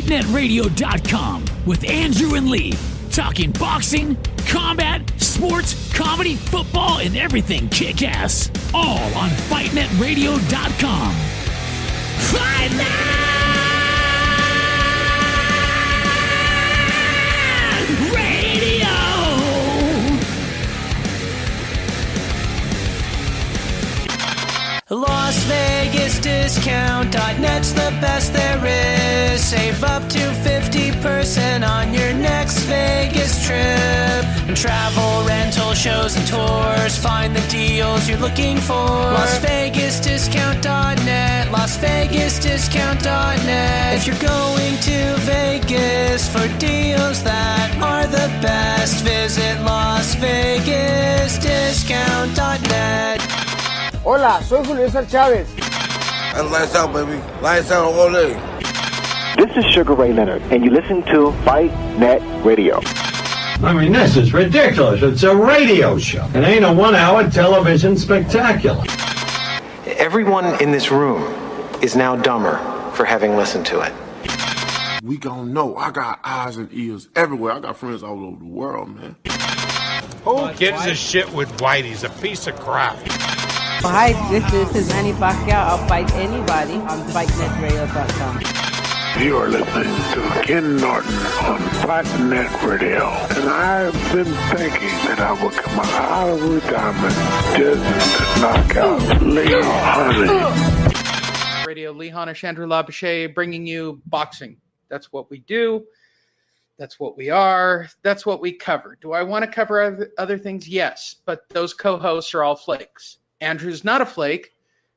FightNetRadio.com with Andrew and Lee, talking boxing, combat, sports, comedy, football, and everything kick-ass. All on FightNetRadio.com. Fight Net Radio! LasVegasDiscount.net's the best there is. Save up to 50% on your next Vegas trip. And travel, rental, shows, and tours. Find the deals you're looking for. LasVegasDiscount.net. LasVegasDiscount.net. If you're going to Vegas for deals that are the best, visit LasVegasDiscount.net. Hola, soy Julio César Chávez. And lights out, baby. Lights out all day. This is Sugar Ray Leonard, and you listen to Fight Net Radio. I mean, this is ridiculous. It's a radio show. It ain't a one-hour television spectacular. Everyone in this room is now dumber for having listened to it. We gon' know. I got eyes and ears everywhere. I got friends all over the world, man. Who gives a shit with Whyte? He's a piece of crap. Hi, this is Manny Pacquiao. I'll fight anybody on FightNetRadio.com. You are listening to Ken Norton on Fight Net Radio. And I've been thinking that I would come out of retirement just to knock out Lee Honey. Radio, Lee Hanna, Chandra Labouche, bringing you boxing. That's what we do. That's what we are. That's what we cover. Do I want to cover other things? Yes, but those co-hosts are all flakes. Andrew's not a flake,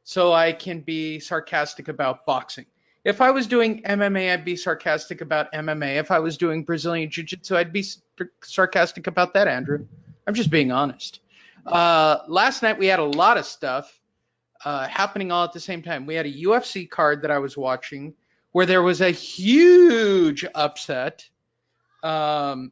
so I can be sarcastic about boxing. If I was doing MMA, I'd be sarcastic about MMA. If I was doing Brazilian Jiu-Jitsu, I'd be sarcastic about that, Andrew. I'm just being honest. Last night, we had a lot of stuff happening all at the same time. We had a UFC card that I was watching where there was a huge upset. My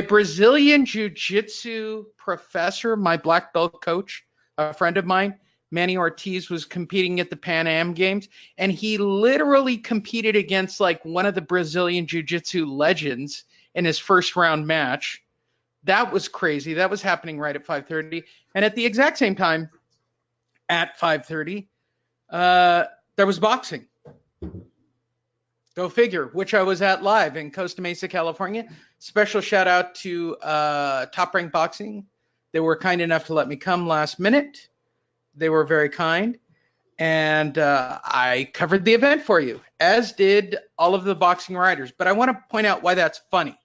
Brazilian Jiu-Jitsu professor, my black belt coach, a friend of mine, Manny Ortiz, was competing at the Pan Am Games, and he literally competed against like one of the Brazilian Jiu-Jitsu legends in his first round match. That was crazy. That was happening right at 5:30. And at the exact same time, at 5:30, there was boxing. Go figure, which I was at live in Costa Mesa, California. Special shout out to Top Rank Boxing. They were kind enough to let me come last minute. They were very kind. And I covered the event for you, as did all of the boxing writers. But I want to point out why that's funny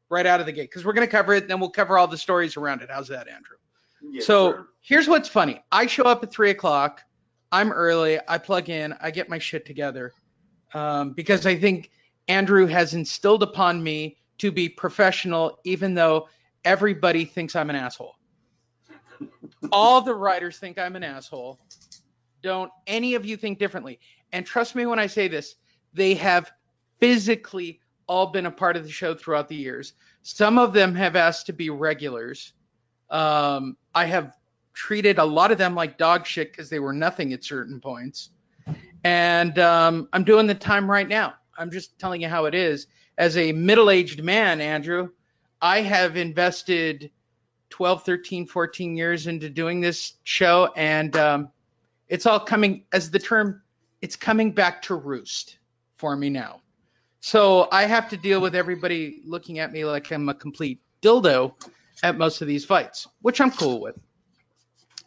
right out of the gate, because we're going to cover it, and then we'll cover all the stories around it. How's that, Andrew? Yes, so here's what's funny. I show up at 3 o'clock. I'm early. I plug in. I get my shit together. Because I think Andrew has instilled upon me to be professional, even though everybody thinks I'm an asshole. All the writers think I'm an asshole. Don't any of you think differently. And trust me when I say this, they have physically all been a part of the show throughout the years. Some of them have asked to be regulars. I have treated a lot of them like dog shit because they were nothing at certain points. And I'm doing the time right now. I'm just telling you how it is. As a middle-aged man, Andrew, I have invested 12, 13, 14 years into doing this show, and it's all coming, as the term, it's coming back to roost for me now. So I have to deal with everybody looking at me like I'm a complete dildo at most of these fights, which I'm cool with.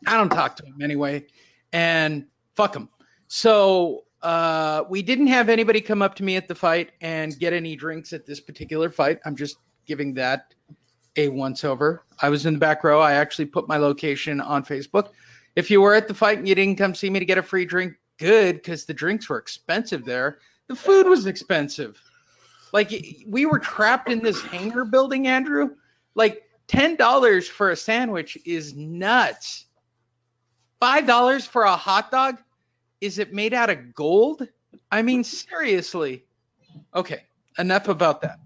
I don't talk to them anyway, and fuck them. So we didn't have anybody come up to me at the fight and get any drinks at this particular fight. I'm just giving that a once-over. I was in the back row. I actually put my location on Facebook. If you were at the fight and you didn't come see me to get a free drink, good, because the drinks were expensive there. The food was expensive. Like, we were trapped in this hangar building, Andrew. Like, $10 for a sandwich is nuts. $5 for a hot dog? Is it made out of gold? I mean, seriously. Okay, enough about that.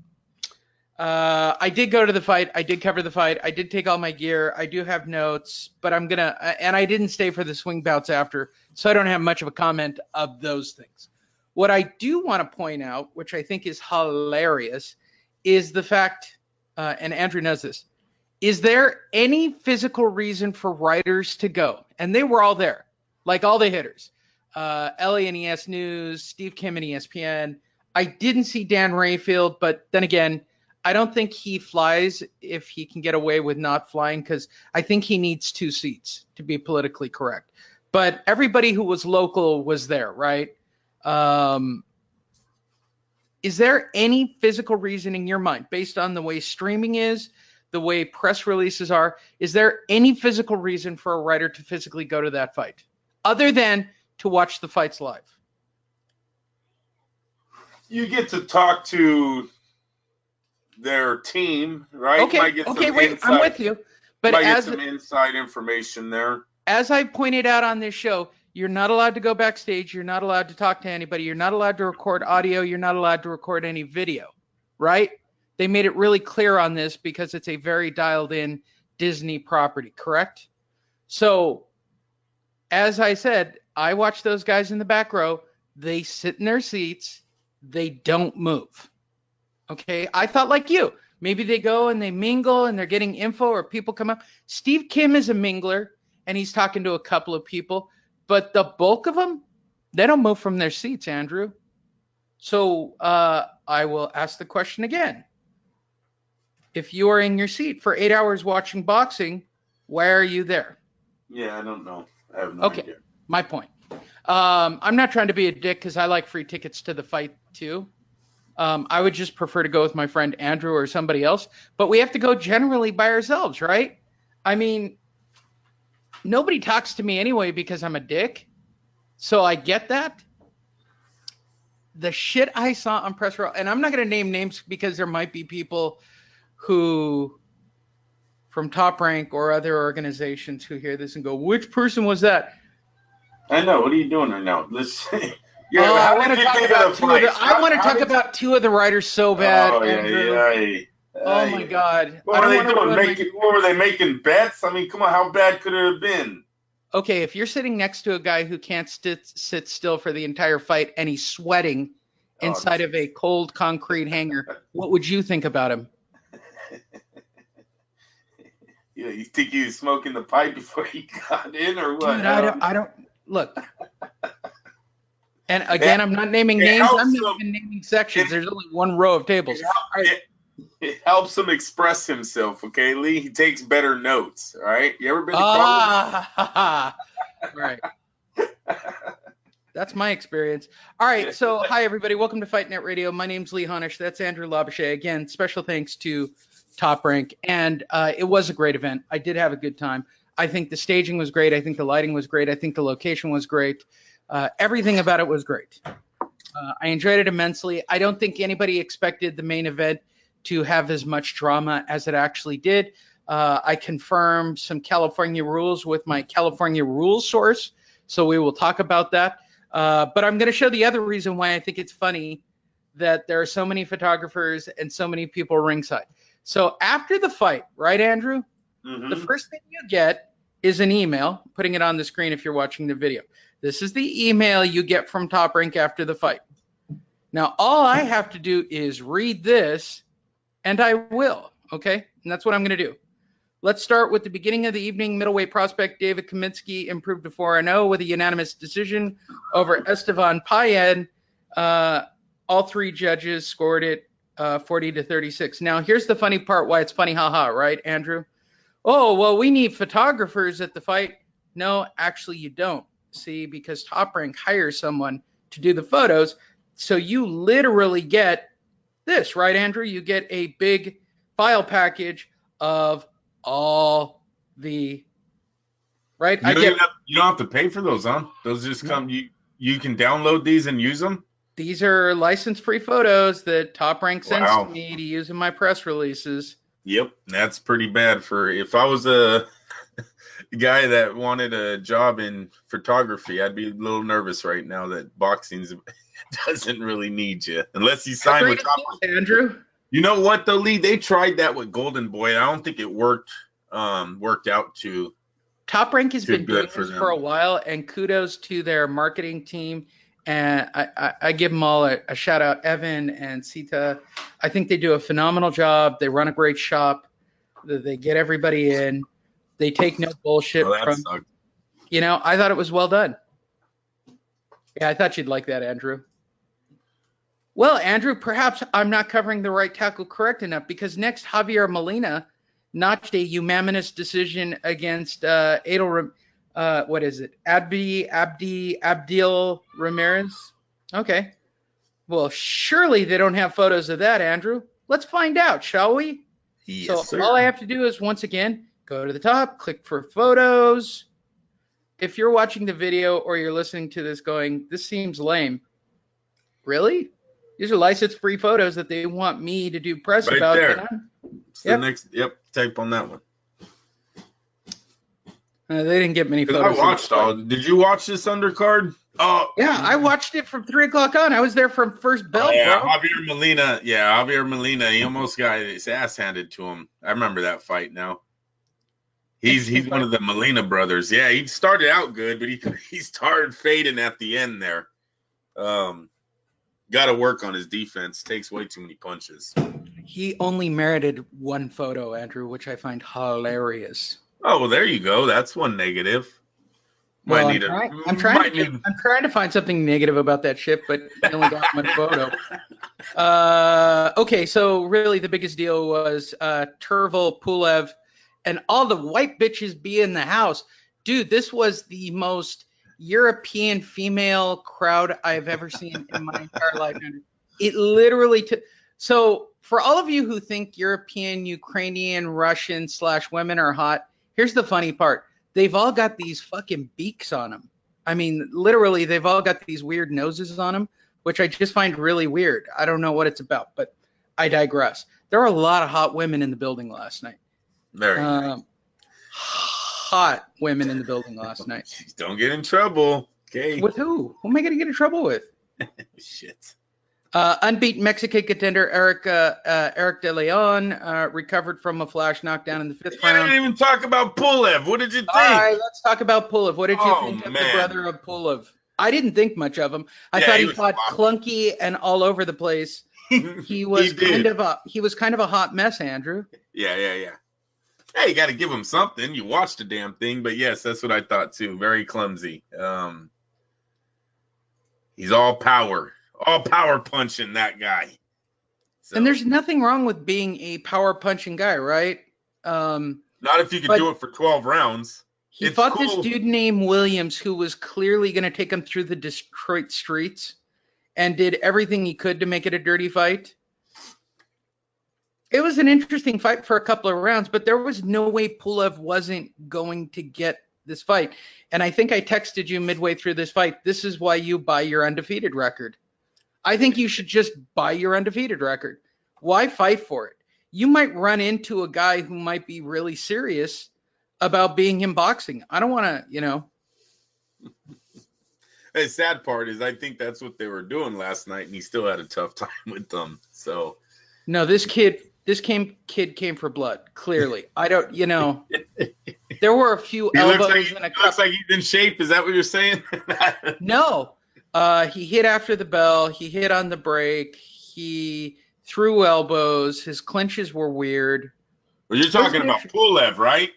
I did go to the fight. I did cover the fight. I did take all my gear. I do have notes, but I'm going to, and I didn't stay for the swing bouts after, so I don't have much of a comment of those things. What I do want to point out, which I think is hilarious, is the fact, and Andrew knows this, is there any physical reason for writers to go? And they were all there, like all the hitters. Ellie and ES News, Steve Kim and ESPN. I didn't see Dan Rayfield, but then again, I don't think he flies if he can get away with not flying, because I think he needs 2 seats to be politically correct. But everybody who was local was there, right? Is there any physical reason in your mind, based on the way streaming is, the way press releases are, is there any physical reason for a writer to physically go to that fight, other than to watch the fights live? You get to talk to their team, right? Okay, wait, I'm with you. But might get some inside information there. As I pointed out on this show, you're not allowed to go backstage. You're not allowed to talk to anybody. You're not allowed to record audio. You're not allowed to record any video, right? They made it really clear on this because it's a very dialed in Disney property, correct? So, as I said, I watch those guys in the back row. They sit in their seats. They don't move. Okay, I thought like you. Maybe they go and they mingle and they're getting info or people come up. Steve Kim is a mingler and he's talking to a couple of people, but the bulk of them, they don't move from their seats, Andrew. So I will ask the question again. If you are in your seat for 8 hours watching boxing, why are you there? Yeah, I don't know. I have no idea. My point. I'm not trying to be a dick because I like free tickets to the fight too. I would just prefer to go with my friend Andrew or somebody else, but we have to go generally by ourselves, right? I mean, nobody talks to me anyway because I'm a dick. So I get that. The shit I saw on press row, and I'm not going to name names because there might be people who from Top Rank or other organizations who hear this and go, which person was that? I know. What are you doing right now? Let's I want to talk about 2 of the writers so bad. Oh, yeah. Oh, my God. What were they doing? What were they making bets? I mean, come on. How bad could it have been? Okay, if you're sitting next to a guy who can't sit still for the entire fight and he's sweating inside of a cold concrete hangar, what would you think about him? You think he was smoking the pipe before he got in or what? Dude, I don't look. And again, I'm not naming names. I'm not even naming sections. There's only one row of tables. It helps him express himself, okay, Lee? He takes better notes, all right? You ever been to college? Right. That's my experience. All right, so hi, everybody. Welcome to Fight Net Radio. My name's Lee Honish. That's Andrew Labouche. Again, special thanks to Top Rank. And it was a great event. I did have a good time. I think the staging was great. I think the lighting was great. I think the location was great. Everything about it was great. I enjoyed it immensely. I don't think anybody expected the main event to have as much drama as it actually did. I confirmed some California rules with my California rules source, so we will talk about that. But I'm going to show the other reason why I think it's funny that there are so many photographers and so many people ringside. So after the fight, right, Andrew? Mm-hmm. The first thing you get is an email, putting it on the screen if you're watching the video. This is the email you get from Top Rank after the fight. Now, all I have to do is read this, and I will, okay? And that's what I'm going to do. Let's start with the beginning of the evening. Middleweight prospect David Kaminsky improved to 4-0 with a unanimous decision over Estevan Payen. All 3 judges scored it 40-36. Now, here's the funny part why it's funny, haha, right, Andrew? Oh, well, we need photographers at the fight. No, actually, you don't. See, because Top Rank hires someone to do the photos. So you literally get this, right, Andrew? You get a big file package of all the, right? You don't have to pay for those, huh? Those just come, you can download these and use them? These are license-free photos that Top Rank sends to me to use in my press releases. Yep, that's pretty bad. If I was a guy that wanted a job in photography, I'd be a little nervous right now that boxing doesn't really need you unless you sign with Top Rank. Andrew, you know what though, Lee? They tried that with Golden Boy. I don't think it worked out too. Top Rank has been doing this for a while, and kudos to their marketing team And I give them all a shout out, Evan and Sita. I think they do a phenomenal job. They run a great shop. They get everybody in. They take no bullshit from. Sucked. I thought it was well done. Yeah, I thought you'd like that, Andrew. Well, Andrew, perhaps I'm not covering the right tackle correct enough, because next Javier Molina notched a unanimous decision against Abdil Ramirez. Okay. Well, surely they don't have photos of that, Andrew. Let's find out, shall we? Yes, sir. All I have to do is, once again, go to the top, click for photos. If you're watching the video or you're listening to this going, this seems lame. Really? These are license-free photos that they want me to do press right about. There. It's the next. Yep, type on that one. They didn't get many photos. I watched all. Did you watch this undercard? Oh, yeah, I watched it from 3 o'clock on. I was there from first bell, yeah, bro. Javier Molina. He almost got his ass handed to him. I remember that fight now. He's one of the Molina brothers. Yeah, he started out good, but he started fading at the end there. Got to work on his defense. Takes way too many punches. He only merited one photo, Andrew, which I find hilarious. Oh, well, there you go. That's one negative. Well, I'm trying to find something negative about that shit, but he only got one photo. Okay, so really the biggest deal was Turval, Pulev, and all the white bitches be in the house. Dude, this was the most European female crowd I've ever seen in my entire life. It literally took. So for all of you who think European, Ukrainian, Russian / women are hot, here's the funny part. They've all got these fucking beaks on them. I mean, literally, they've all got these weird noses on them, which I just find really weird. I don't know what it's about, but I digress. There were a lot of hot women in the building last night. Very nice. Hot women in the building last night. Don't get in trouble. Okay. With who? Who am I going to get in trouble with? Shit. Unbeaten Mexican contender Eric De Leon recovered from a flash knockdown in the 5th round. I didn't even talk about Pulev. What did you think? All right, let's talk about Pulev. What did you think of the brother of Pulev? I didn't think much of him. I thought he fought clunky and all over the place. He was kind of a hot mess, Andrew. Yeah. Hey, you got to give him something. You watched the damn thing, but yes, that's what I thought too. Very clumsy. He's all power punching, that guy. So. And there's nothing wrong with being a power punching guy, right? Not if you can do it for 12 rounds. He fought this dude named Williams who was clearly going to take him through the Detroit streets and did everything he could to make it a dirty fight. It was an interesting fight for a couple of rounds, but there was no way Pulev wasn't going to get this fight. And I think I texted you midway through this fight, this is why you buy your undefeated record. I think you should just buy your undefeated record. Why fight for it? You might run into a guy who might be really serious about being in boxing. I don't want to, The sad part is I think that's what they were doing last night, and he still had a tough time with them. So no, this kid came for blood, clearly. I don't, there were a few elbows and a couple. Looks like he's in shape. Is that what you're saying? No. He hit after the bell. He hit on the break. He threw elbows. His clinches were weird. Well, you're talking about Pulev, right?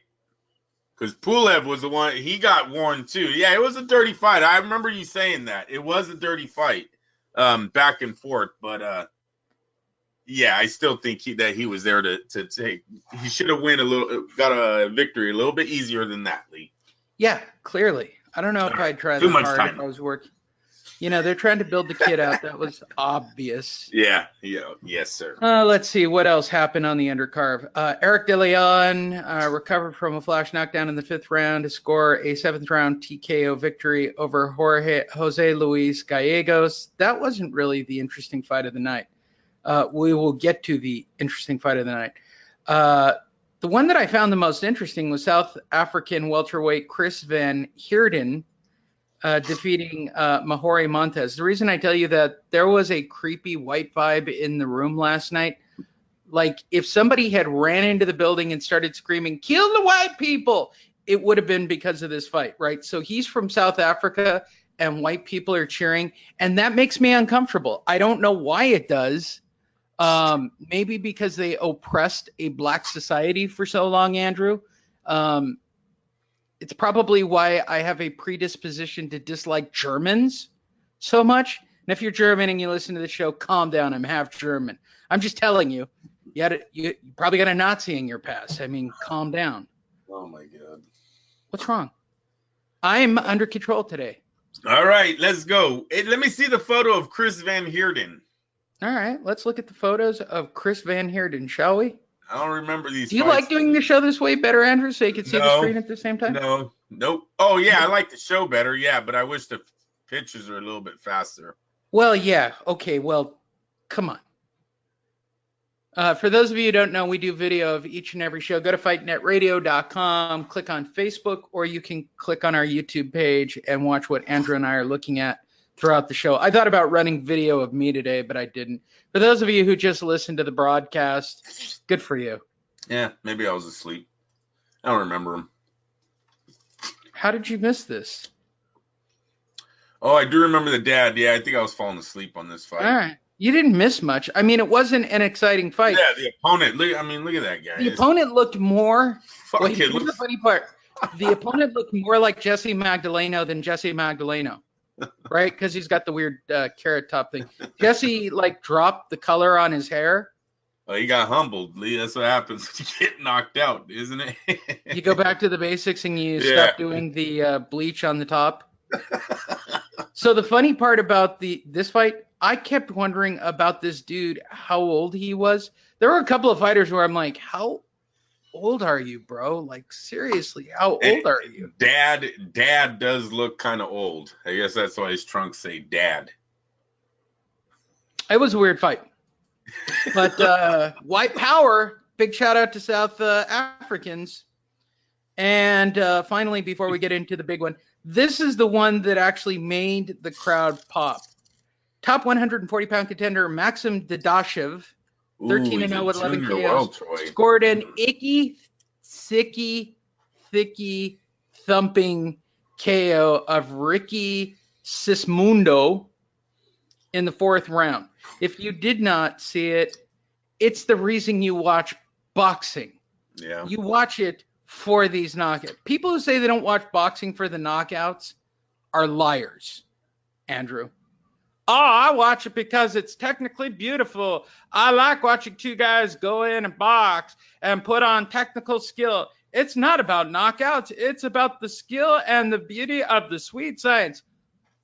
Because Pulev was the one, he got warned too. Yeah, it was a dirty fight. I remember you saying that. It was a dirty fight, back and forth. But, yeah, I still think that he was there to take. He should have got a victory a little bit easier than that, Lee. Yeah, clearly. I don't know if I'd try that hard if I was working. They're trying to build the kid out. That was obvious. Yeah, yes, sir. Let's see what else happened on the undercard. Eric De Leon recovered from a flash knockdown in the 5th round to score a 7th round TKO victory over Jose Luis Gallegos. That wasn't really the interesting fight of the night. We will get to the interesting fight of the night. The one that I found the most interesting was South African welterweight Chris Van Heerden defeating Mahori Montez. The reason I tell you that, there was a creepy white vibe in the room last night. Like if somebody had ran into the building and started screaming, "Kill the white people," it would have been because of this fight, right? So he's from South Africa, and white people are cheering, and that makes me uncomfortable. I don't know why it does. Maybe because they oppressed a black society for so long, Andrew. It's probably why I have a predisposition to dislike Germans so much. And if you're German and you listen to the show, calm down. I'm half German. I'm just telling you, you probably got a Nazi in your past. I mean, calm down. Oh, my God. What's wrong? I'm under control today. All right, let's go. Hey, let me see the photo of Chris Van Heerden. All right, let's look at the photos of Chris Van Heerden, shall we? I don't remember these. Do you like doing the show this way better, Andrew, so you can see the screen at the same time? Nope. Oh, yeah, I like the show better, yeah, but I wish the pictures are a little bit faster. Well, yeah, okay, well, come on. For those of you who don't know, we do video of each and every show. Go to fightnetradio.com, click on Facebook, or you can click on our YouTube page and watch what Andrew and I are looking at throughout the show. I thought about running video of me today, but I didn't. For those of you who just listened to the broadcast, good for you. Yeah, maybe I was asleep. I don't remember him. How did you miss this? Oh, I do remember the dad. Yeah, I think I was falling asleep on this fight. All right. You didn't miss much. I mean, it wasn't an exciting fight. Yeah, the opponent. Look at that guy. The opponent looked more. Wait, here's the funny part. The opponent looked more like Jessie Magdaleno than Jessie Magdaleno, right? Because he's got the weird carrot top thing. Jesse dropped the color on his hair. Well, he got humbled, Lee. That's what happens when you get knocked out, isn't it? You go back to the basics and you stop doing the bleach on the top. So the funny part about this fight, I kept wondering about this dude, how old he was. There were a couple of fighters where I'm like, how old are you, bro? Like, seriously, how old are you? Dad does look kind of old. I guess that's why his trunks say dad. It was a weird fight. But white power, big shout out to South Africans. And finally, before we get into the big one, this is the one that actually made the crowd pop. Top 140-pound contender Maxim Dadashev, 13-0 with 11 KOs, scored an icky, sicky, thicky, thumping KO of Ricky Sismundo in the 4th round. If you did not see it, it's the reason you watch boxing. Yeah. You watch it for these knockouts. People who say they don't watch boxing for the knockouts are liars, Andrew. Oh, I watch it because it's technically beautiful. I like watching two guys go in and box and put on technical skill. It's not about knockouts. It's about the skill and the beauty of the sweet science.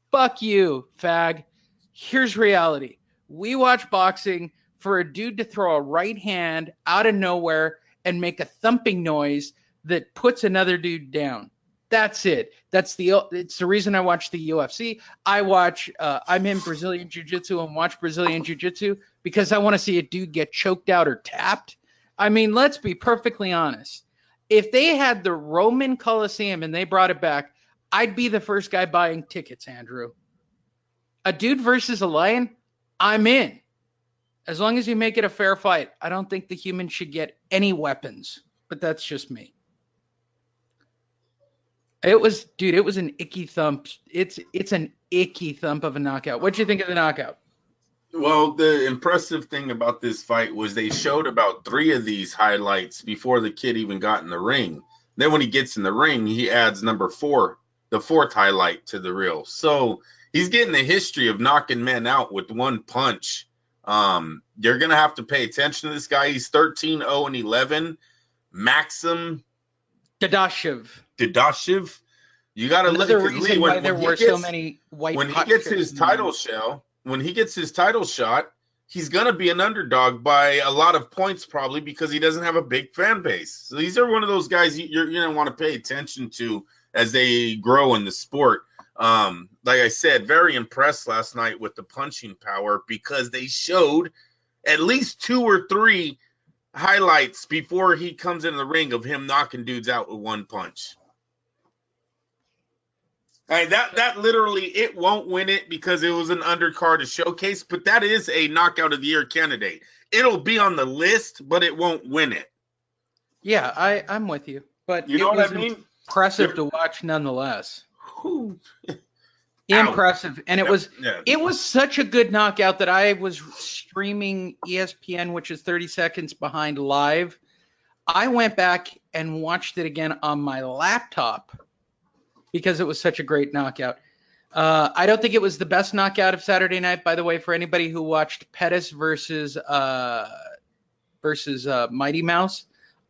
Fuck you, fag. Here's reality. We watch boxing for a dude to throw a right hand out of nowhere and make a thumping noise that puts another dude down. That's it. It's the reason I watch the UFC. I'm in Brazilian Jiu-Jitsu and watch Brazilian Jiu-Jitsu because I want to see a dude get choked out or tapped. I mean, let's be perfectly honest. If they had the Roman Coliseum and they brought it back, I'd be the first guy buying tickets, Andrew. A dude versus a lion, I'm in. As long as you make it a fair fight. I don't think the human should get any weapons, but that's just me. It was an icky thump. It's an icky thump of a knockout. What'd you think of the knockout? Well, the impressive thing about this fight was they showed about 3 of these highlights before the kid even got in the ring. Then when he gets in the ring, he adds number 4, the 4th highlight to the reel. So he's getting the history of knocking men out with one punch. You're going to have to pay attention to this guy. He's 13-0-11. Maxim Dadashev. You got to look at reason why there were so many white. When he gets his title shot, he's going to be an underdog by a lot of points probably because he doesn't have a big fan base. So these are one of those guys you're going to want to pay attention to as they grow in the sport. Like I said, very impressed last night with the punching power because they showed at least 2 or 3 highlights before he comes into the ring of him knocking dudes out with one punch. That literally, it won't win it because it was an undercard to showcase, but that is a knockout of the year candidate. It'll be on the list, but it won't win it. Yeah, I'm with you. But you know what I mean? Impressive to watch nonetheless. Impressive. And it was such a good knockout that I was streaming ESPN, which is 30 seconds behind live. I went back and watched it again on my laptop because it was such a great knockout. I don't think it was the best knockout of Saturday night, by the way, for anybody who watched Pettis versus Mighty Mouse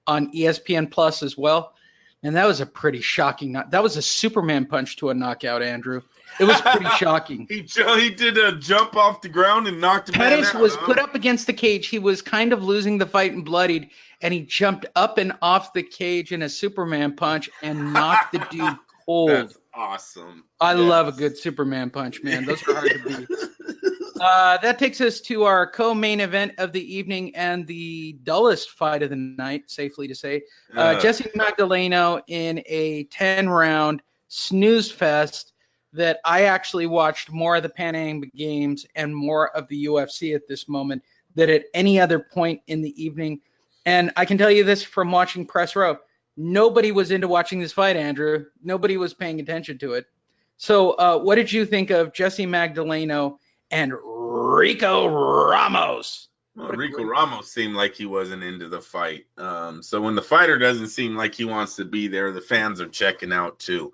on ESPN Plus as well. And that was a pretty shocking that was a Superman punch to a knockout, Andrew. It was pretty shocking. He did a jump off the ground and knocked him out. Pettis was put up against the cage. He was kind of losing the fight and bloodied, and he jumped up and off the cage in a Superman punch and knocked the dude cold. That's awesome. I love a good Superman punch, man. Those are hard to beat. That takes us to our co-main event of the evening and the dullest fight of the night, safely to say. Jessie Magdaleno in a 10-round snooze fest that I actually watched more of the Pan Am Games and more of the UFC at this moment than at any other point in the evening. And I can tell you this from watching Press Row. Nobody was into watching this fight, Andrew. Nobody was paying attention to it. So what did you think of Jessie Magdaleno and Rico Ramos? Well, Rico Ramos seemed like he wasn't into the fight. So when the fighter doesn't seem like he wants to be there, the fans are checking out too.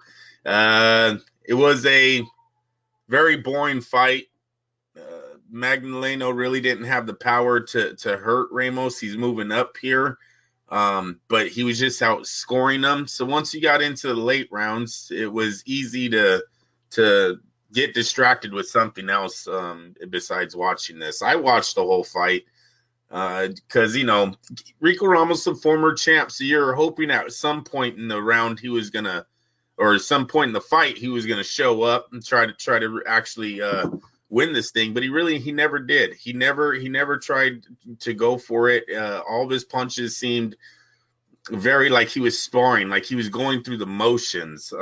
It was a very boring fight. Magdaleno really didn't have the power to hurt Ramos. He's moving up here. But he was just outscoring them. So once you got into the late rounds, it was easy to get distracted with something else besides watching this. I watched the whole fight because, Rico Ramos, a former champ, so you're hoping at some point in the round he was going to, or some point in the fight he was going to show up and try to actually win this thing, but he never did. He never tried to go for it. All of his punches seemed very like he was sparring, like he was going through the motions.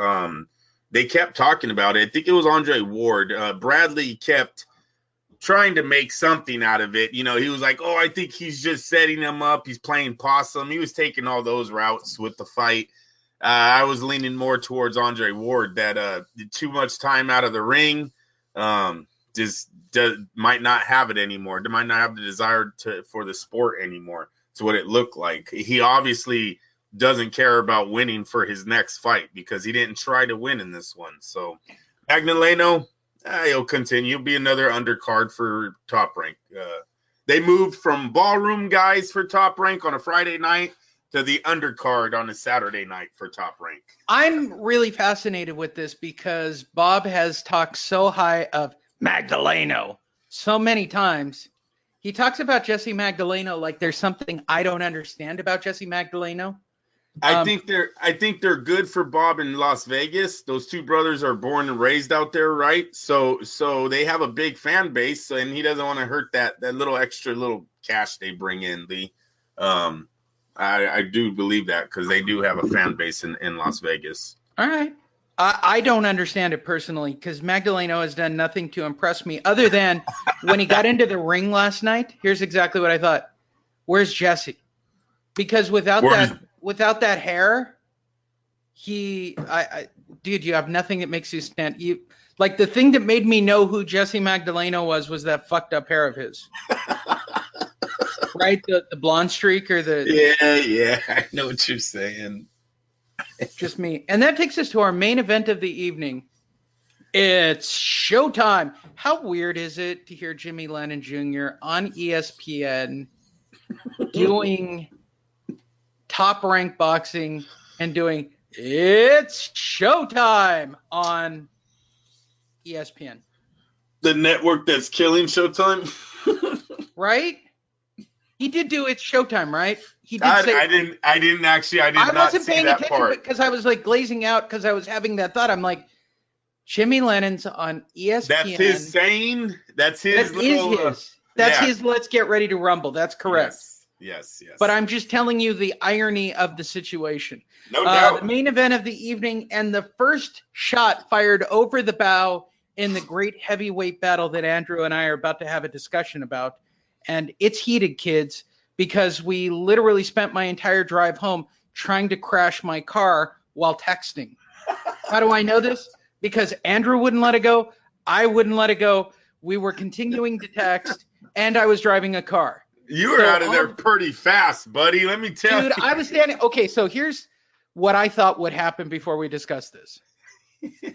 They kept talking about it. I think it was Andre Ward. Bradley kept trying to make something out of it. He was like, oh, I think he's just setting him up. He's playing possum. He was taking all those routes with the fight. I was leaning more towards Andre Ward that too much time out of the ring. Might not have it anymore. They might not have the desire for the sport anymore. It's what it looked like. He obviously doesn't care about winning for his next fight because he didn't try to win in this one. So Magdaleno, he'll continue. Be another undercard for Top Rank. They moved from ballroom guys for Top Rank on a Friday night to the undercard on a Saturday night for Top Rank. I'm really fascinated with this because Bob has talked so high of Magdaleno so many times. He talks about Jessie Magdaleno like there's something I don't understand about Jessie Magdaleno. I think they're good for Bob in Las Vegas. Those two brothers are born and raised out there, right? So they have a big fan base, and he doesn't want to hurt that little extra little cash they bring in. I do believe that because they do have a fan base in Las Vegas. All right. I don't understand it personally because Magdaleno has done nothing to impress me other than when he got into the ring last night. Here's exactly what I thought. Where's Jessie? Because without that hair, dude, you have nothing that makes you stand. Like the thing that made me know who Jessie Magdaleno was that fucked up hair of his. Right? The blonde streak or the... Yeah, I know what you're saying. Just me. And that takes us to our main event of the evening. It's showtime. How weird is it to hear Jimmy Lennon Jr. on ESPN doing Top Rank Boxing and doing It's Showtime on ESPN? The network that's killing Showtime? Right? He did do It's Showtime, right? He did I did not see that part. I wasn't paying attention because I was like glazing out because I was having that thought. I'm like, Jimmy Lennon's on ESPN. That's his saying. That's his. That's his. Let's get ready to rumble. That's correct. Yes. But I'm just telling you the irony of the situation. No doubt. The main event of the evening and the first shot fired over the bow in the great heavyweight battle that Andrew and I are about to have a discussion about. And it's heated, kids, because we literally spent my entire drive home trying to crash my car while texting. How do I know this? because Andrew wouldn't let it go. I wouldn't let it go. We were continuing to text, and I was driving a car. You were out of there pretty fast, buddy. Let me tell you. Dude, I was standing. Okay, so here's what I thought would happen before we discuss this.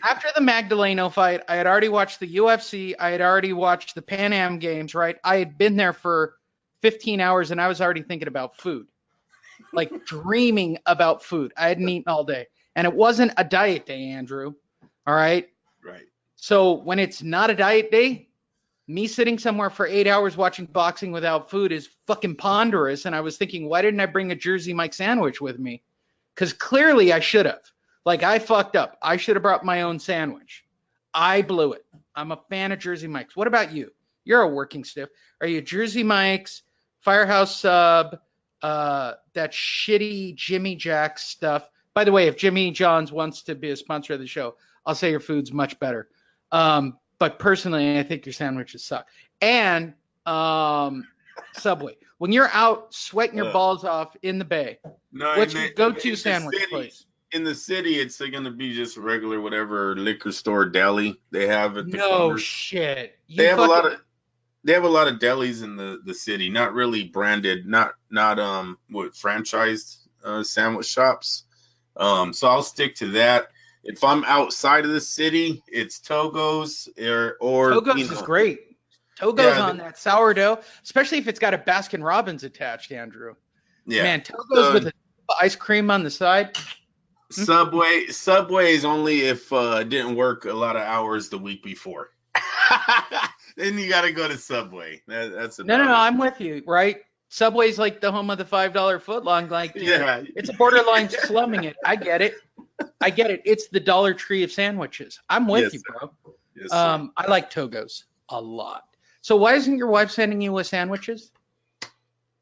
After the Magdaleno fight, I had already watched the UFC. I had already watched the Pan Am Games, right? I had been there for 15 hours, and I was already thinking about food, like dreaming about food. I hadn't eaten all day, and it wasn't a diet day, Andrew. All right? Right. So when it's not a diet day, me sitting somewhere for 8 hours watching boxing without food is fucking ponderous. And I was thinking, why didn't I bring a Jersey Mike sandwich with me? Because clearly I should have. Like, I fucked up. I should have brought my own sandwich. I blew it. I'm a fan of Jersey Mike's. What about you? You're a working stiff. Are you Jersey Mike's, Firehouse Sub, that shitty Jimmy Jack stuff? By the way, if Jimmy John's wants to be a sponsor of the show, I'll say your food's much better. But personally, I think your sandwiches suck. And Subway. When you're out sweating your balls off in the Bay, what's your go-to sandwich place? In the city, it's going to be just regular whatever liquor store deli they have at the corner. Shit. They have a lot of delis in the city, not really branded, not franchised sandwich shops. So I'll stick to that. If I'm outside of the city, it's Togo's or Togo's is great. Togo's on that sourdough, especially if it's got a Baskin Robbins attached, Andrew. Yeah. Man, Togo's with ice cream on the side. Subway is only if it didn't work a lot of hours the week before. Then you got to go to Subway. That's no. I'm with you, right? Subway's like the home of the $5 footlong. Like, yeah, it's borderline slumming it. I get it. It's the Dollar Tree of sandwiches. I'm with you, bro. Yes, I like Togo's a lot. So why isn't your wife sending you sandwiches?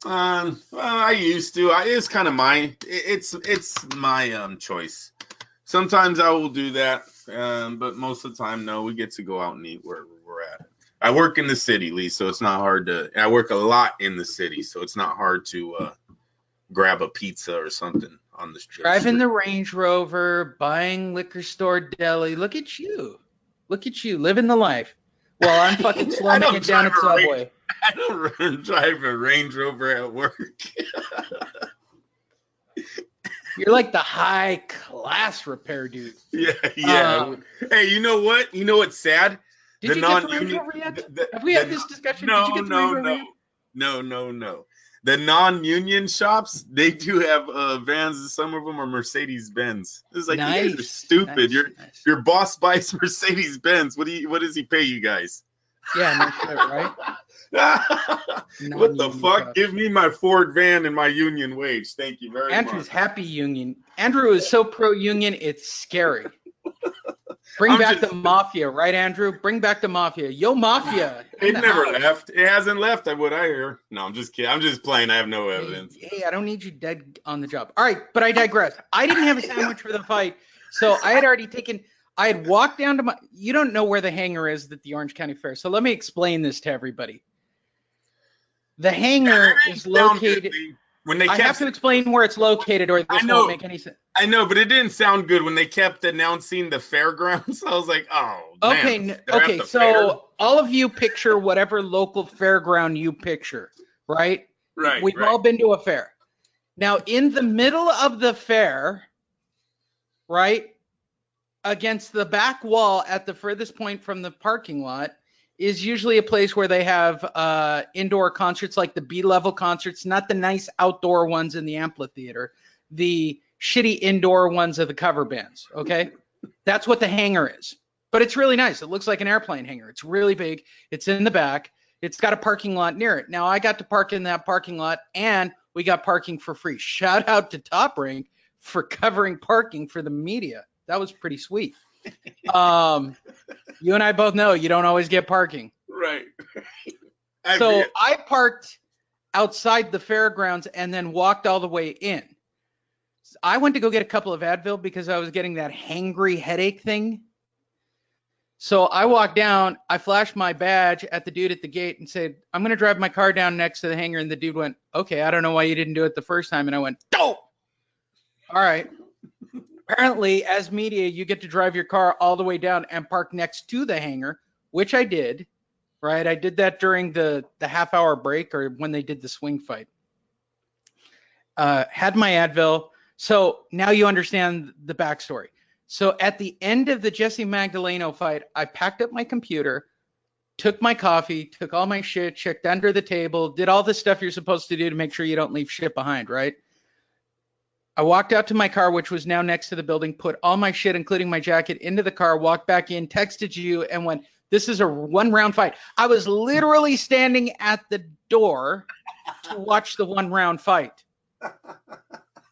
I used to. It's kind of mine. It's my choice. Sometimes I will do that, but most of the time, no. We get to go out and eat wherever we're at. I work in the city, Lee, so it's not hard to. I work a lot in the city, so it's not hard to grab a pizza or something on the street. Driving the Range Rover, buying liquor store deli. Look at you, living the life. Well, I'm fucking slumming it down at Subway. I don't drive a Range Rover at work. You're like the high class repair dude. Yeah. Hey, you know what? You know what's sad? Did you get the Range Rover yet? Have we had this discussion? No. The non-union shops, they do have vans. Some of them are Mercedes-Benz. It's like, nice. You guys are stupid. Your boss buys Mercedes-Benz. What does he pay you guys? Yeah, no shit, right? What the fuck? Truck. Give me my Ford van and my union wage. Thank you very much. Andrew's happy union. Andrew is so pro-union, it's scary. Bring back the mafia, right, Andrew? Bring back the mafia. Yo, mafia. It never left. It hasn't left, what I hear. No, I'm just kidding. I'm just playing. I have no evidence. Hey, I don't need you dead on the job. All right, but I digress. I didn't have a sandwich for the fight, so I had walked down to you don't know where the Hangar is at the Orange County Fair, so let me explain this to everybody. The Hangar is located. I have to explain where it's located, or this won't make any sense. I know, but it didn't sound good when they kept announcing the fairgrounds. I was like, oh, man. Okay. So all of you picture whatever local fairground you picture, right? Right. We've all been to a fair. Now, in the middle of the fair, right, against the back wall at the furthest point from the parking lot, is usually a place where they have indoor concerts, like the B-level concerts, not the nice outdoor ones in the amphitheater, the shitty indoor ones of the cover bands, okay? That's what the Hangar is. But it's really nice. It looks like an airplane hangar. It's really big. It's in the back. It's got a parking lot near it. Now, I got to park in that parking lot, and we got parking for free. Shout out to Top Rank for covering parking for the media. That was pretty sweet. You and I both know you don't always get parking. Right. I parked outside the fairgrounds and then walked all the way in. I went to go get a couple of Advil because I was getting that hangry headache thing. So I walked down, I flashed my badge at the dude at the gate and said, I'm going to drive my car down next to the Hangar. And the dude went, okay, I don't know why you didn't do it the first time. And I went, oh, all right. Apparently, as media, you get to drive your car all the way down and park next to the hangar, which I did. Right, I did that during the half-hour break or when they did the swing fight. Had my Advil. So now you understand the backstory. So at the end of the Jessie Magdaleno fight, I packed up my computer, took my coffee, took all my shit, checked under the table, did all the stuff you're supposed to do to make sure you don't leave shit behind, right? I walked out to my car, which was now next to the building, put all my shit, including my jacket, into the car, walked back in, texted you, and went, this is a one-round fight. I was literally standing at the door to watch the one-round fight.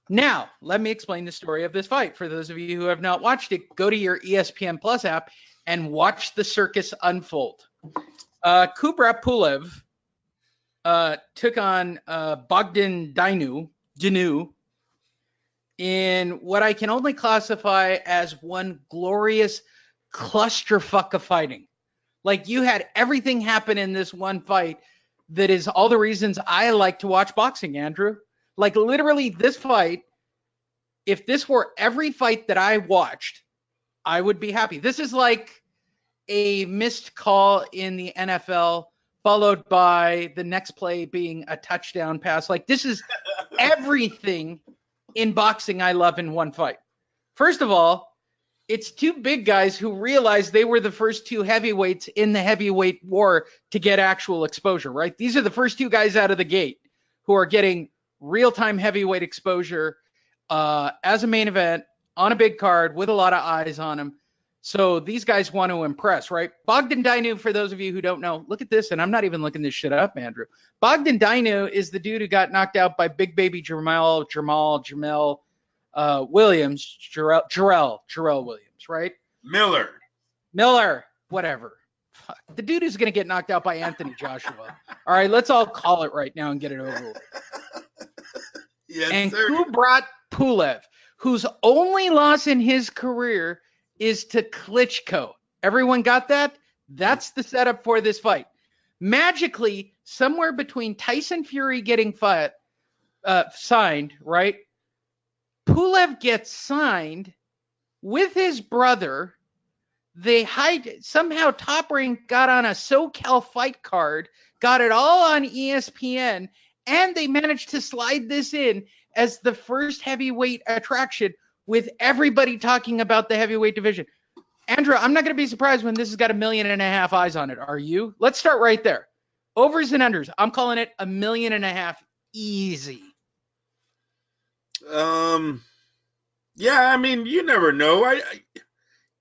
Now, let me explain the story of this fight. For those of you who have not watched it, go to your ESPN Plus app and watch the circus unfold. Kubrat Pulev took on Bogdan Dinu in what I can only classify as one glorious clusterfuck of fighting. Like, you had everything happen in this one fight that is all the reasons I like to watch boxing, Andrew. Like, literally, this fight, if this were every fight that I watched, I would be happy. This is like a missed call in the NFL followed by the next play being a touchdown pass. Like, this is everything in boxing I love in one fight. First of all, it's two big guys who realized they were the first two heavyweights in the heavyweight war to get actual exposure, right? These are the first two guys out of the gate who are getting real-time heavyweight exposure as a main event on a big card with a lot of eyes on them. So these guys want to impress, right? Bogdan Dinu, for those of you who don't know, look at this, and I'm not even looking this shit up, Andrew. Bogdan Dinu is the dude who got knocked out by Big Baby Jamal Williams, Jarrell Williams, right? Miller, whatever. Fuck. The dude who's going to get knocked out by Anthony Joshua. All right, let's all call it right now and get it over with. Yes, and sir. Kubrat Pulev, whose only loss in his career is to Klitschko. Everyone got that? That's the setup for this fight. Magically, somewhere between Tyson Fury getting signed, right? Pulev gets signed with his brother. They somehow Top Rank got on a SoCal fight card, got it all on ESPN, and they managed to slide this in as the first heavyweight attraction with everybody talking about the heavyweight division. Andrew, I'm not going to be surprised when this has got 1.5 million eyes on it. Are you? Let's start right there. Overs and unders. I'm calling it 1.5 million easy. Yeah, I mean, you never know.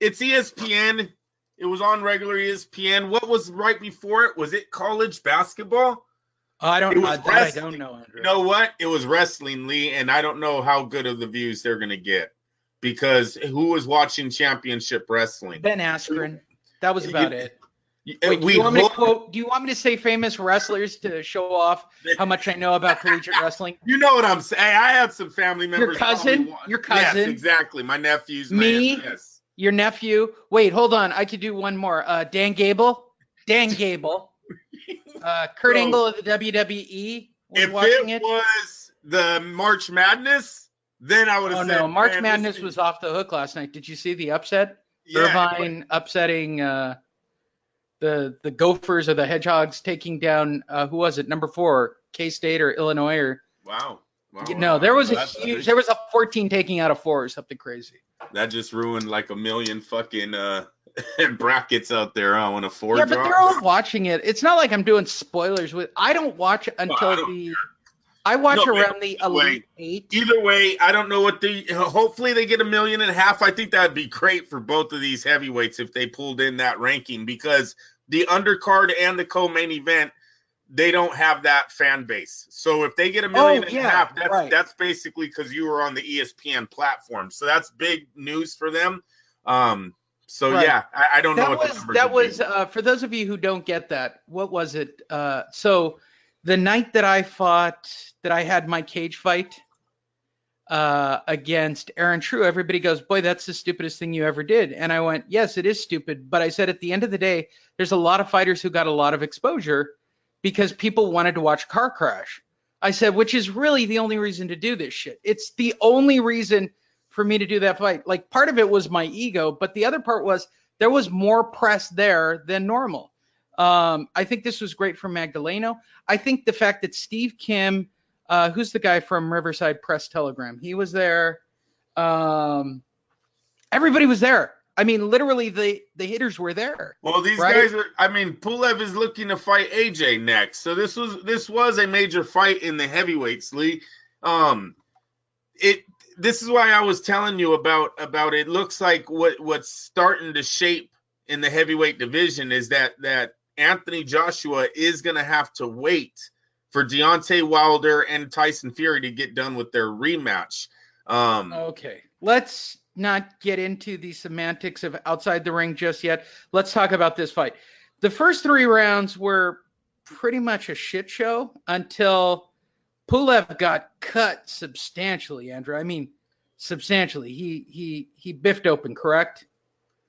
It's ESPN. It was on regular ESPN. What was right before it? Was it college basketball? I don't know, Andrew. You know what? It was wrestling, Lee, and I don't know how good of the views they're going to get because who was watching championship wrestling? Ben Askren. That was about it. Wait, do you want me to say famous wrestlers to show off how much I know about collegiate wrestling? You know what I'm saying. I have some family members. Your cousin. Yes, exactly. My nephews. Me. Yes. Your nephew. Wait, hold on. I could do one more. Dan Gable. Kurt Angle of the WWE. If it was the March Madness, then I would have said. Oh no, March Madness was off the hook last night. Did you see the upset? Yeah, Irvine upsetting the Gophers or the Hedgehogs, taking down who was it? Number 4, K-State or Illinois or. Wow. No, there was there was a 14 taking out of 4 or something crazy. That just ruined like 1 million fucking brackets out there on a 4 Yeah, drop. but they're all watching it. It's not like I'm doing spoilers with. I don't watch until I watch around the Elite 8. Either way, I don't know what hopefully they get 1.5 million. I think that'd be great for both of these heavyweights if they pulled in that ranking because the undercard and the co-main event, they don't have that fan base. So if they get 1.5 million, that's basically because you were on the ESPN platform. So that's big news for them. Yeah, I don't know what the numbers would be. For those of you who don't get that, what was it? So the night that I had my cage fight against Aaron True, everybody goes, boy, that's the stupidest thing you ever did. And I went, yes, it is stupid. But I said, at the end of the day, there's a lot of fighters who got a lot of exposure because people wanted to watch car crash. I said, which is really the only reason to do this shit. It's the only reason for me to do that fight. Like, part of it was my ego, but the other part was there was more press there than normal. I think this was great for Magdaleno. I think the fact that Steve Kim, who's the guy from Riverside Press Telegram, he was there. Everybody was there. I mean, literally the hitters were there. Well, these guys are, I mean, Pulev is looking to fight AJ next. So this was a major fight in the heavyweights, Lee. This is why I was telling you about it. Looks like what's starting to shape in the heavyweight division is that Anthony Joshua is going to have to wait for Deontay Wilder and Tyson Fury to get done with their rematch. Okay, let's not get into the semantics of outside the ring just yet. Let's talk about this fight. The first 3 rounds were pretty much a shit show until Pulev got cut substantially, Andrew. I mean, substantially. He biffed open, correct?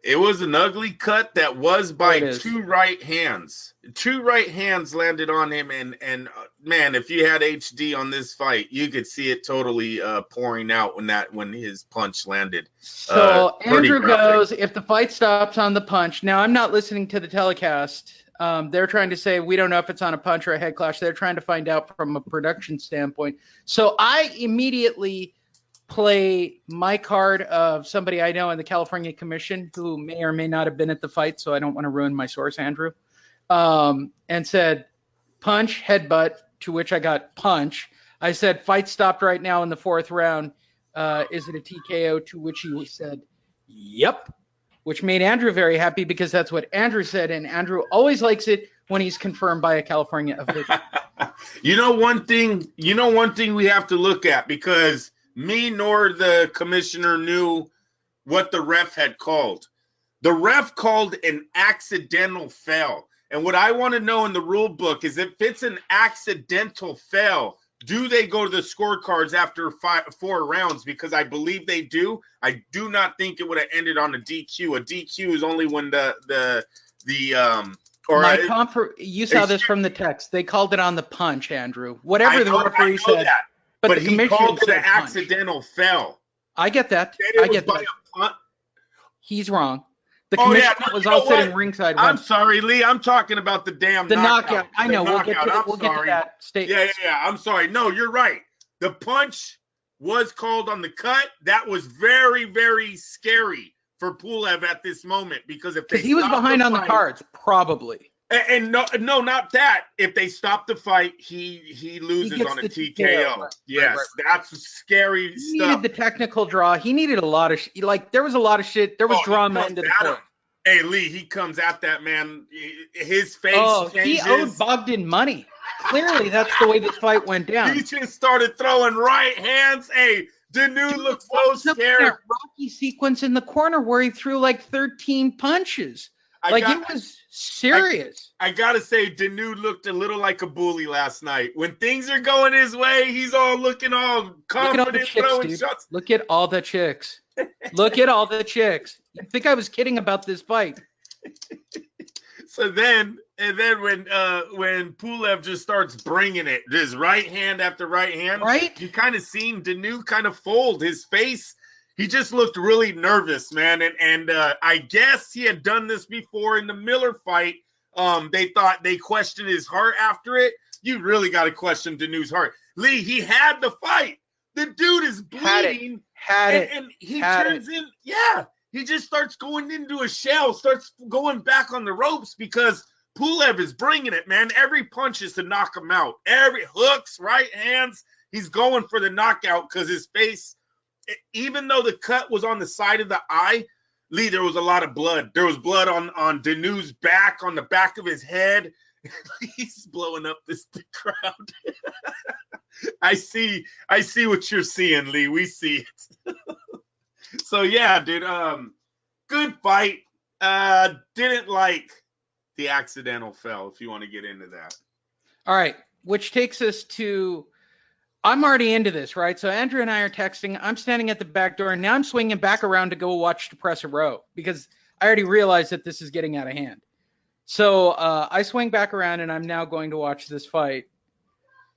It was an ugly cut that was by 2 right hands. 2 right hands landed on him, and man, if you had HD on this fight, you could see it totally pouring out when his punch landed. So Andrew goes, if the fight stops on the punch. Now, I'm not listening to the telecast. They're trying to say we don't know if it's on a punch or a head clash. They're trying to find out from a production standpoint. So I immediately play my card of somebody I know in the California Commission who may or may not have been at the fight, so I don't want to ruin my source, Andrew, and said punch, headbutt, to which I got punch. I said fight stopped right now in the 4th round. Is it a TKO? To which he said, yep, which made Andrew very happy because that's what Andrew said, and Andrew always likes it when he's confirmed by a California official. You know one thing we have to look at, because me nor the commissioner knew what the ref had called. The ref called an accidental foul. And what I want to know in the rule book is if it's an accidental foul, do they go to the scorecards after 4 rounds? Because I believe they do. I do not think it would have ended on a DQ. A DQ is only when you saw this from the text. They called it on the punch, Andrew. Whatever the referee said. That. But he called it an accidental foul. I get that. I get that. He's wrong. The commissioner was all sitting ringside. I'm sorry, Lee. I'm talking about the knockout. I know. We'll get to that statement. Yeah. I'm sorry. No, you're right. The punch was called on the cut. That was very, very scary for Pulev at this moment, because if he was behind on the cards, probably. And no, not that. If they stop the fight, he loses on a TKO. Yes, that's scary stuff. He needed the technical draw. He needed a lot of there was a lot of shit. There was drama into the court. Hey, Lee, he comes at that man. His face changes. He owed Bogdan money. Clearly, that's the way this fight went down. He just started throwing right hands. Hey, Dinu looked so scared. That Rocky sequence in the corner where he threw like 13 punches. It was serious. I gotta say, Dinu looked a little like a bully last night. When things are going his way, he's all looking all confident, throwing shots. Look at all the chicks. Look at all the chicks. You think I was kidding about this fight? So then when Pulev just starts bringing it, just right hand after right hand, right? You kind of seen Dinu kind of fold his face. He just looked really nervous, man. And I guess he had done this before in the Miller fight. They questioned his heart after it. You really got to question Danu's heart. Lee, he had the fight. The dude is bleeding. And he turns in. Yeah. He just starts going into a shell, starts going back on the ropes because Pulev is bringing it, man. Every punch is to knock him out. Every hooks, right hands. He's going for the knockout because his face, even though the cut was on the side of the eye, Lee, there was a lot of blood. There was blood on Danu's back, on the back of his head. He's blowing up the crowd. I see what you're seeing, Lee. We see it. So yeah, dude. Good fight. Didn't like the accidental foul, if you want to get into that. All right, which takes us to, I'm already into this, right? So Andrew and I are texting. I'm standing at the back door, and now I'm swinging back around to go watch Depressor Row because I already realized that this is getting out of hand. So I swing back around, and I'm now going to watch this fight.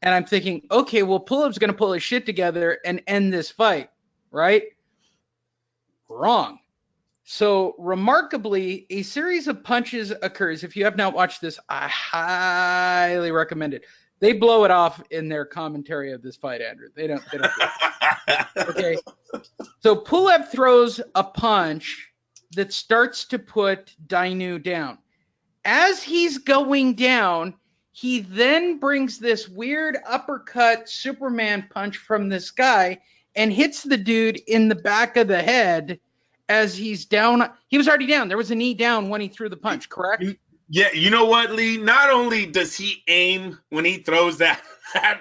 And I'm thinking, okay, well, Pulev's going to pull his shit together and end this fight, right? Wrong. So remarkably, a series of punches occurs. If you have not watched this, I highly recommend it. They blow it off in their commentary of this fight, Andrew. They don't do it. Okay. So Pulev throws a punch that starts to put Dinu down. As he's going down, he then brings this weird uppercut Superman punch from this guy and hits the dude in the back of the head as he's down. He was already down. There was a knee down when he threw the punch, correct? Yeah, you know what, Lee? Not only does he aim when he throws that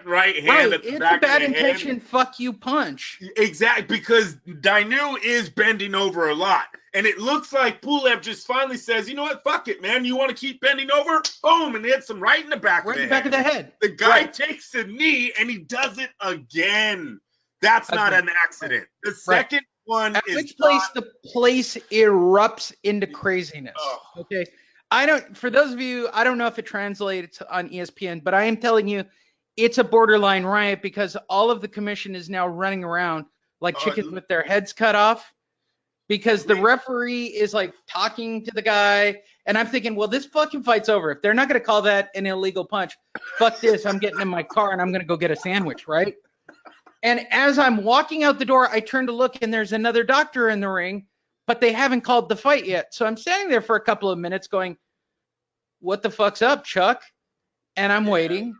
right hand at the back of the head. It's a bad intention fuck you punch. Exactly, because Dinu is bending over a lot. And it looks like Pulev just finally says, you know what, fuck it, man. You want to keep bending over? Boom, and hits him right in the back of the head. Right in the back of the head. The guy takes the knee, and he does it again. That's not an accident. The second one At is which place the place erupts into craziness. Okay. For those of you, I don't know if it translates on ESPN, but I am telling you, it's a borderline riot because all of the commission is now running around like chickens with their heads cut off because the referee is like talking to the guy. And I'm thinking, well, this fucking fight's over. If they're not going to call that an illegal punch, fuck this. I'm getting in my car and I'm going to go get a sandwich, right? And as I'm walking out the door, I turn to look and there's another doctor in the ring, but they haven't called the fight yet. So I'm standing there for a couple of minutes going, what the fuck's up, Chuck? And I'm waiting.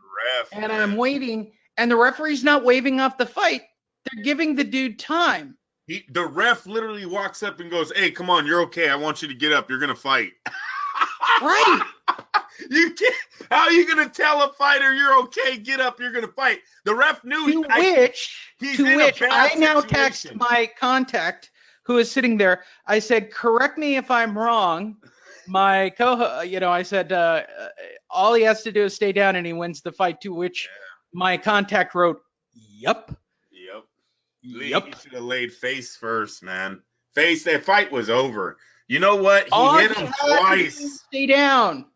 I'm waiting. And the referee's not waving off the fight. They're giving the dude time. The ref literally walks up and goes, hey, come on, you're okay. I want you to get up. You're going to fight. Right. You can't. How are you going to tell a fighter you're okay? Get up. You're going to fight. The ref knew. To which I now text my contact who is sitting there. I said, correct me if I'm wrong. My I said, all he has to do is stay down and he wins the fight. To which my contact wrote, Yep. Lee, you should have laid face first, man. Face. That fight was over. You know what? He hit him twice. Stay down.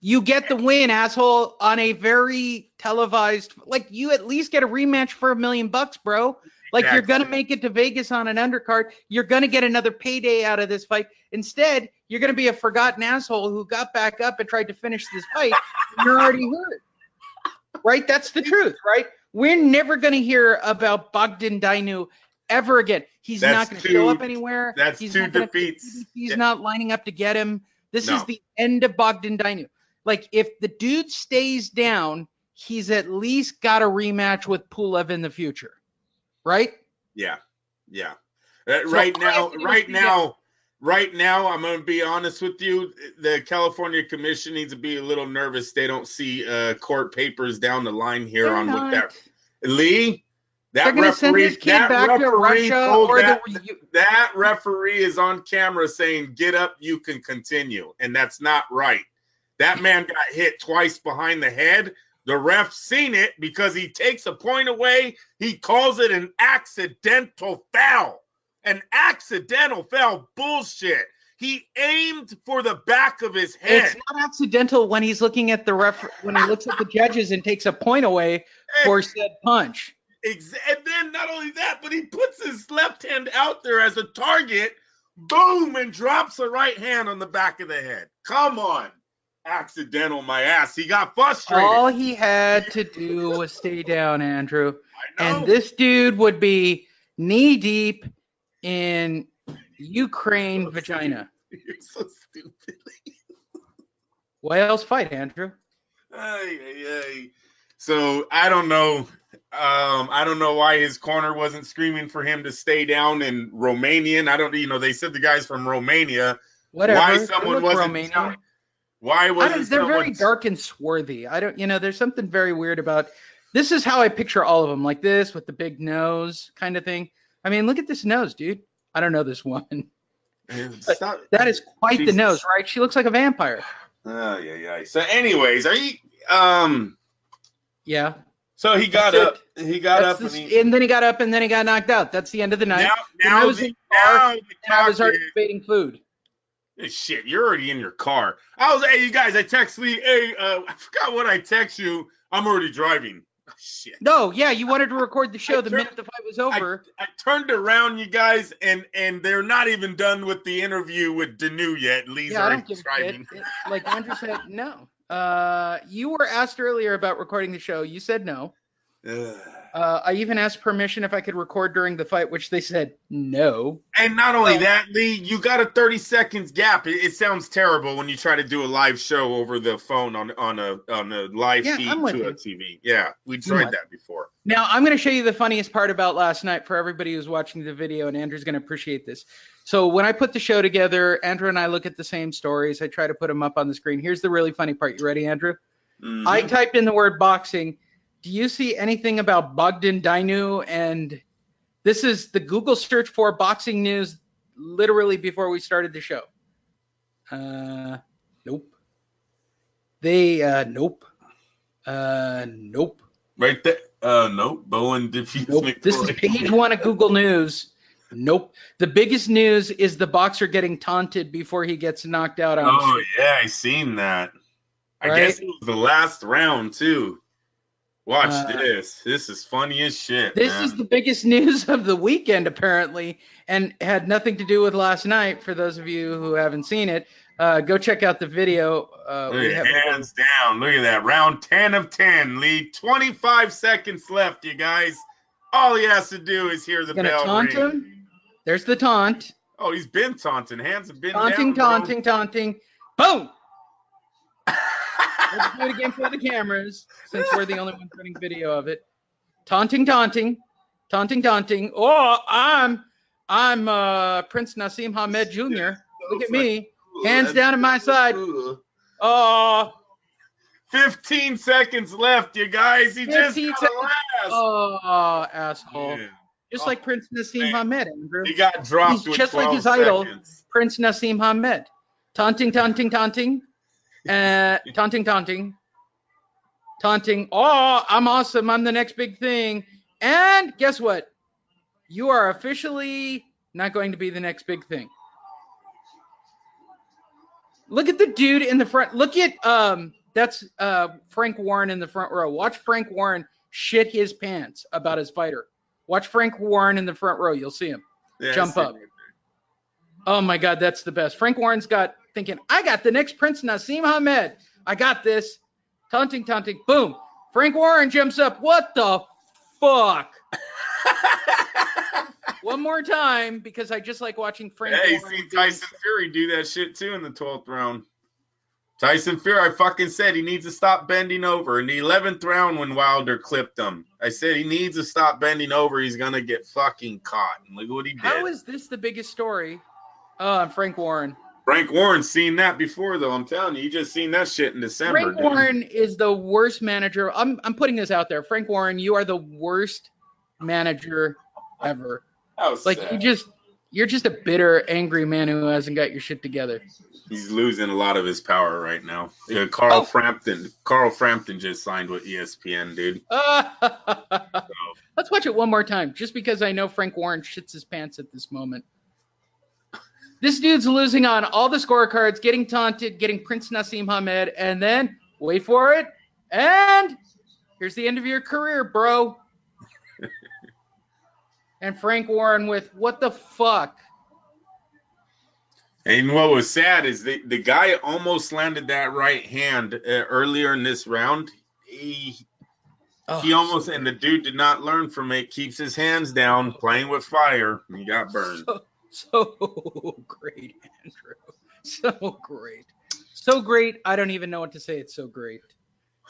You get the win, asshole, on a very televised. Like, you at least get a rematch for $1 million, bro. Like, You're going to make it to Vegas on an undercard. You're going to get another payday out of this fight. Instead, you're going to be a forgotten asshole who got back up and tried to finish this fight. And you're already hurt. Right? That's the truth, right? We're never going to hear about Bogdan Dinu ever again. He's not going to show up anywhere. That's two defeats. He's not lining up to get him. This is the end of Bogdan Dinu. Like, if the dude stays down, he's at least got a rematch with Pulev in the future. Right? Yeah. Right now, I'm going to be honest with you. The California Commission needs to be a little nervous. They don't see court papers down the line here on what that. Lee, that referee, that referee is on camera saying, "Get up, you can continue," and that's not right. That man got hit twice behind the head. The ref seen it because he takes a point away. He calls it an accidental foul. An accidental foul. Bullshit. He aimed for the back of his head. It's not accidental when he's looking at the when he looks at the judges and takes a point away for said punch. And then not only that, but he puts his left hand out there as a target. Boom, and drops a right hand on the back of the head. Come on. Accidental, my ass. He got frustrated. All he had to do was stay down, Andrew. And this dude would be knee deep in Ukraine vagina. You're so stupid. Why else fight, Andrew? So I don't know. I don't know why his corner wasn't screaming for him to stay down in Romanian. I don't. They said the guy's from Romania. Whatever. Why someone wasn't? Romanian. Why wasn't? They're very dark and swarthy. I don't. There's something very weird about. This is how I picture all of them, like this with the big nose kind of thing. I mean, look at this nose, dude. I don't know this woman. That is quite the nose, right? She looks like a vampire. Yeah. So, anyways, are you? Yeah. So he got up. He got up, and then he got up, and then he got knocked out. That's the end of the night. Now I was in the car, and I was already debating food. Shit, you're already in your car. Hey, you guys, I text Lee. Hey, I forgot what I text you. I'm already driving. Shit. No, yeah, you wanted to record the show the minute the fight was over. I turned around, you guys, and they're not even done with the interview with Dinu yet. Lee's I already don't give a driving. shit. Like Andrew said, no. You were asked earlier about recording the show. You said no. I even asked permission if I could record during the fight, which they said no. And not only that, Lee, you got a 30 seconds gap. It sounds terrible when you try to do a live show over the phone on a live feed to a TV. Yeah, we tried that before. Now, I'm going to show you the funniest part about last night for everybody who's watching the video, and Andrew's going to appreciate this. So when I put the show together, Andrew and I look at the same stories. I try to put them up on the screen. Here's the really funny part. You ready, Andrew? Mm-hmm. I typed in the word boxing. Do you see anything about Bogdan Dinu? And this is the Google search for boxing news literally before we started the show. Nope. Nope. Nope. Right there. Nope. Bowen defeats McCoy. This is page 1 of Google News. Nope. The biggest news is the boxer getting taunted before he gets knocked out. Yeah, I seen that. I guess it was the last round, too. Watch this. This is funny as shit. This is the biggest news of the weekend, apparently, and had nothing to do with last night. For those of you who haven't seen it, go check out the video. Hands down. Look at that. Round 10 of 10. Lee, 25 seconds left, you guys. All he has to do is hear the bell taunt ring. Him? There's the taunt. Oh, he's been taunting. Hands have been taunting. Boom! Let's do it again for the cameras, since we're the only ones running video of it. Taunting. Oh, I'm Prince Nassim Hamed Jr. Look at me. Hands down at my side. Oh. 15 seconds left, you guys. He just got last. Oh, asshole. Yeah. Just like Prince Nassim Hamed, Andrew. He got dropped with 12 just like his seconds. idol, Prince Nassim Hamed. Taunting. Taunting. Oh, I'm awesome. I'm the next big thing. And guess what? You are officially not going to be the next big thing. Look at the dude in the front. Look at that's Frank Warren in the front row. Watch Frank Warren shit his pants about his fighter. Watch Frank Warren in the front row. You'll see him jump up. Oh my God, that's the best. Frank Warren's thinking, I got the next Prince Nassim Hamed. I got this. Taunting. Boom. Frank Warren jumps up. What the fuck? One more time, because I just like watching Frank Warren. Hey, seen Tyson Fury do that shit too in the 12th round. Tyson Fury, I fucking said he needs to stop bending over. In the 11th round when Wilder clipped him, I said he needs to stop bending over. He's going to get fucking caught. And look what he did. How is this the biggest story? Frank Warren. Frank Warren's seen that before, though. I'm telling you, he just seen that shit in December. Frank Warren is the worst manager. I'm putting this out there. Frank Warren, you are the worst manager ever. Like sad. You're just a bitter, angry man who hasn't got your shit together. He's losing a lot of his power right now. Yeah, Carl Frampton just signed with ESPN, dude. Let's watch it one more time, just because I know Frank Warren shits his pants at this moment. This dude's losing on all the scorecards, getting taunted, getting Prince Nassim Hamed, and then, wait for it, and here's the end of your career, bro. And Frank Warren with, what the fuck? And what was sad is the guy almost landed that right hand earlier in this round. He almost, and the dude did not learn from it, keeps his hands down, playing with fire, and he got burned. So great, Andrew. So great. So great, I don't even know what to say. It's so great.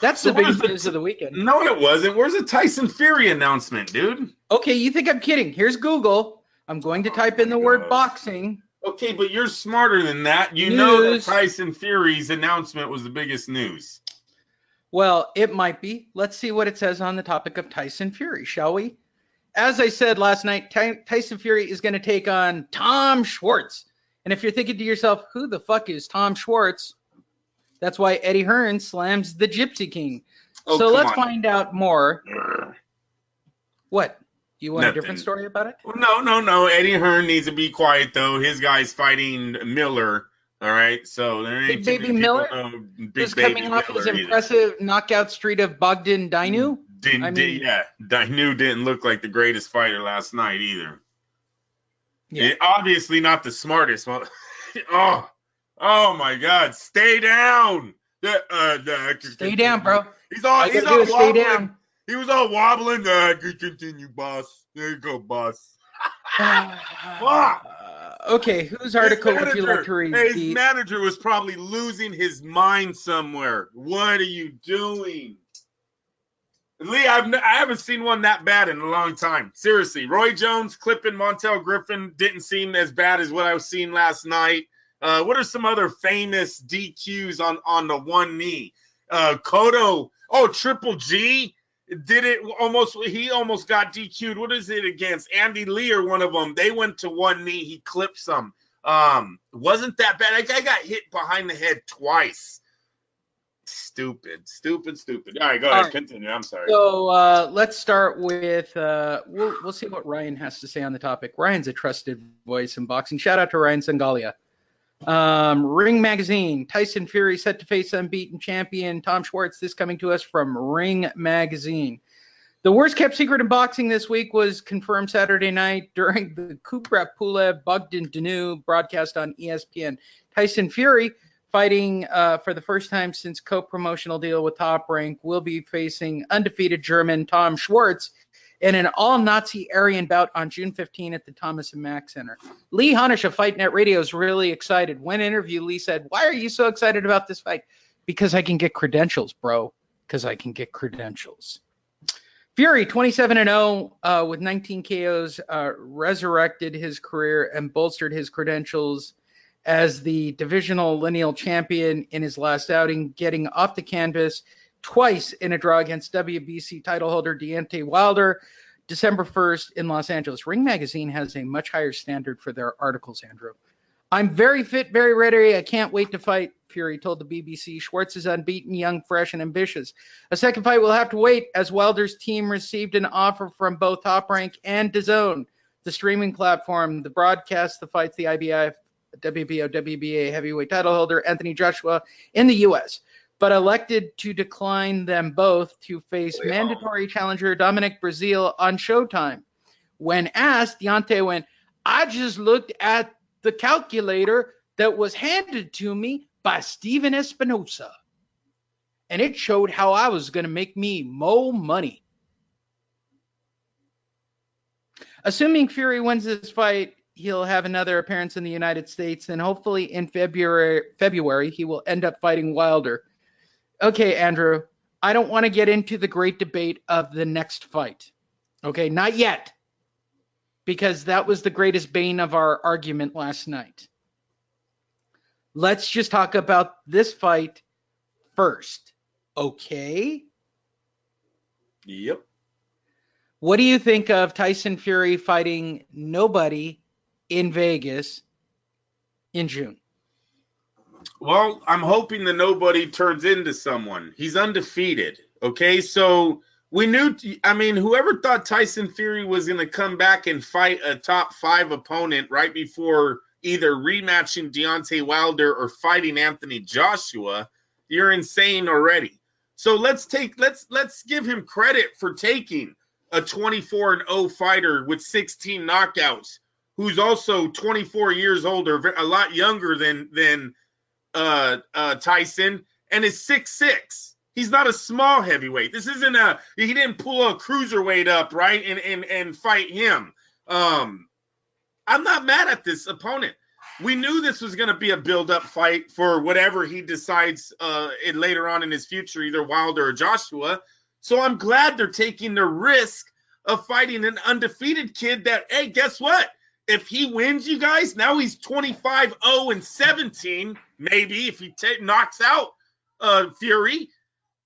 That's the biggest news of the weekend. No, it wasn't. Where's the Tyson Fury announcement, dude? Okay, you think I'm kidding. Here's Google. I'm going to type in the word boxing. Okay, but you're smarter than that. You know that Tyson Fury's announcement was the biggest news. Well, it might be. Let's see what it says on the topic of Tyson Fury, shall we? As I said last night, Tyson Fury is going to take on Tom Schwartz. And if you're thinking to yourself, who the fuck is Tom Schwartz? That's why Eddie Hearn slams the Gypsy King. So let's find out more. What? You want a different story about it? No. Eddie Hearn needs to be quiet, though. His guy's fighting Miller. All right, so there ain't Big Baby Miller is coming off his impressive knockout streak of Bogdan Dinu. Dinu didn't look like the greatest fighter last night either. Yeah. Obviously not the smartest. Oh my God! Stay down. Stay down, bro. He's all wobbling. Stay down. He was all wobbling. Continue, boss. There you go, boss. Okay, whose article would you like to read? His manager was probably losing his mind somewhere. What are you doing? Lee, I haven't seen one that bad in a long time. Seriously, Roy Jones clipping Montel Griffin didn't seem as bad as what I was seeing last night. What are some other famous DQs on the one knee? Cotto, Triple G did it almost. He almost got DQ'd. What is it against? Andy Lee or one of them? They went to one knee. He clipped some. Wasn't that bad? That guy got hit behind the head twice. Stupid. All right, go ahead. Continue. I'm sorry. So let's start with we'll see what Ryan has to say on the topic. Ryan's a trusted voice in boxing. Shout out to Ryan Sangalia. Ring Magazine. Tyson Fury set to face unbeaten champion Tom Schwartz. This coming to us from Ring Magazine. The worst kept secret in boxing this week was confirmed Saturday night during the Kubrat Pulev Bogdan Dinu broadcast on ESPN. Tyson Fury, fighting for the first time since co-promotional deal with Top Rank, will be facing undefeated German Tom Schwartz in an all-Nazi Aryan bout on June 15 at the Thomas & Mack Center. Lee Honish of Fight Net Radio is really excited. When interviewed, Lee said, "Why are you so excited about this fight?" "Because I can get credentials, bro. Because I can get credentials." Fury, 27-0 with 19 KOs, resurrected his career and bolstered his credentials as the divisional lineal champion in his last outing, getting off the canvas twice in a draw against WBC titleholder Deontay Wilder, December 1st in Los Angeles. Ring Magazine has a much higher standard for their articles, Andrew. "I'm very fit, very ready. I can't wait to fight," Fury told the BBC. Schwartz is unbeaten, young, fresh, and ambitious. A second fight will have to wait as Wilder's team received an offer from both Top Rank and DAZN, the streaming platform. The broadcast the fights the IBF, WBO, WBA heavyweight title holder Anthony Joshua in the U.S., but elected to decline them both to face mandatory challenger Dominic Breazeale on Showtime. When asked, Deontay went, "I just looked at the calculator that was handed to me by Steven Espinosa, and it showed how I was going to make me more money." Assuming Fury wins this fight, he'll have another appearance in the United States, and hopefully in February he will end up fighting Wilder. Okay, Andrew, I don't want to get into the great debate of the next fight. Okay, not yet, because that was the greatest bane of our argument last night. Let's just talk about this fight first, okay? Yep. What do you think of Tyson Fury fighting nobody in Vegas in June? Well, I'm hoping the nobody turns into someone. He's undefeated, okay? So we knew, whoever thought Tyson Fury was going to come back and fight a top 5 opponent right before either rematching Deontay Wilder or fighting Anthony Joshua, you're insane already. So let's give him credit for taking a 24-0 fighter with 16 knockouts, who's also 24 years older, a lot younger than Tyson, and is 6'6". He's not a small heavyweight. This isn't he didn't pull a cruiserweight up, right, and fight him. I'm not mad at this opponent. We knew this was going to be a build-up fight for whatever he decides later on in his future, either Wilder or Joshua. So I'm glad they're taking the risk of fighting an undefeated kid that, hey, guess what? If he wins, you guys, now he's 25-0-17, maybe, if he knocks out Fury.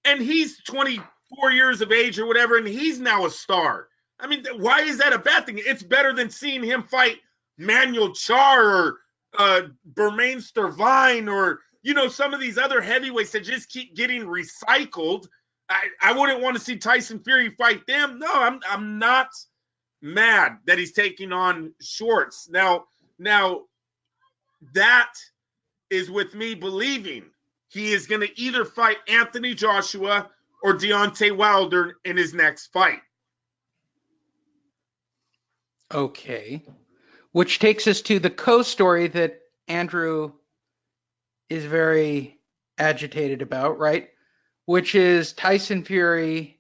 And he's 24 years of age or whatever, and he's now a star. I mean, why is that a bad thing? It's better than seeing him fight Manuel Char or Bermain Stervine or, some of these other heavyweights that just keep getting recycled. I wouldn't want to see Tyson Fury fight them. No, I'm not mad that he's taking on Schwartz. Now that is with me believing he is going to either fight Anthony Joshua or Deontay Wilder in his next fight. Okay. Which takes us to the co-story that Andrew is very agitated about, right? Which is Tyson Fury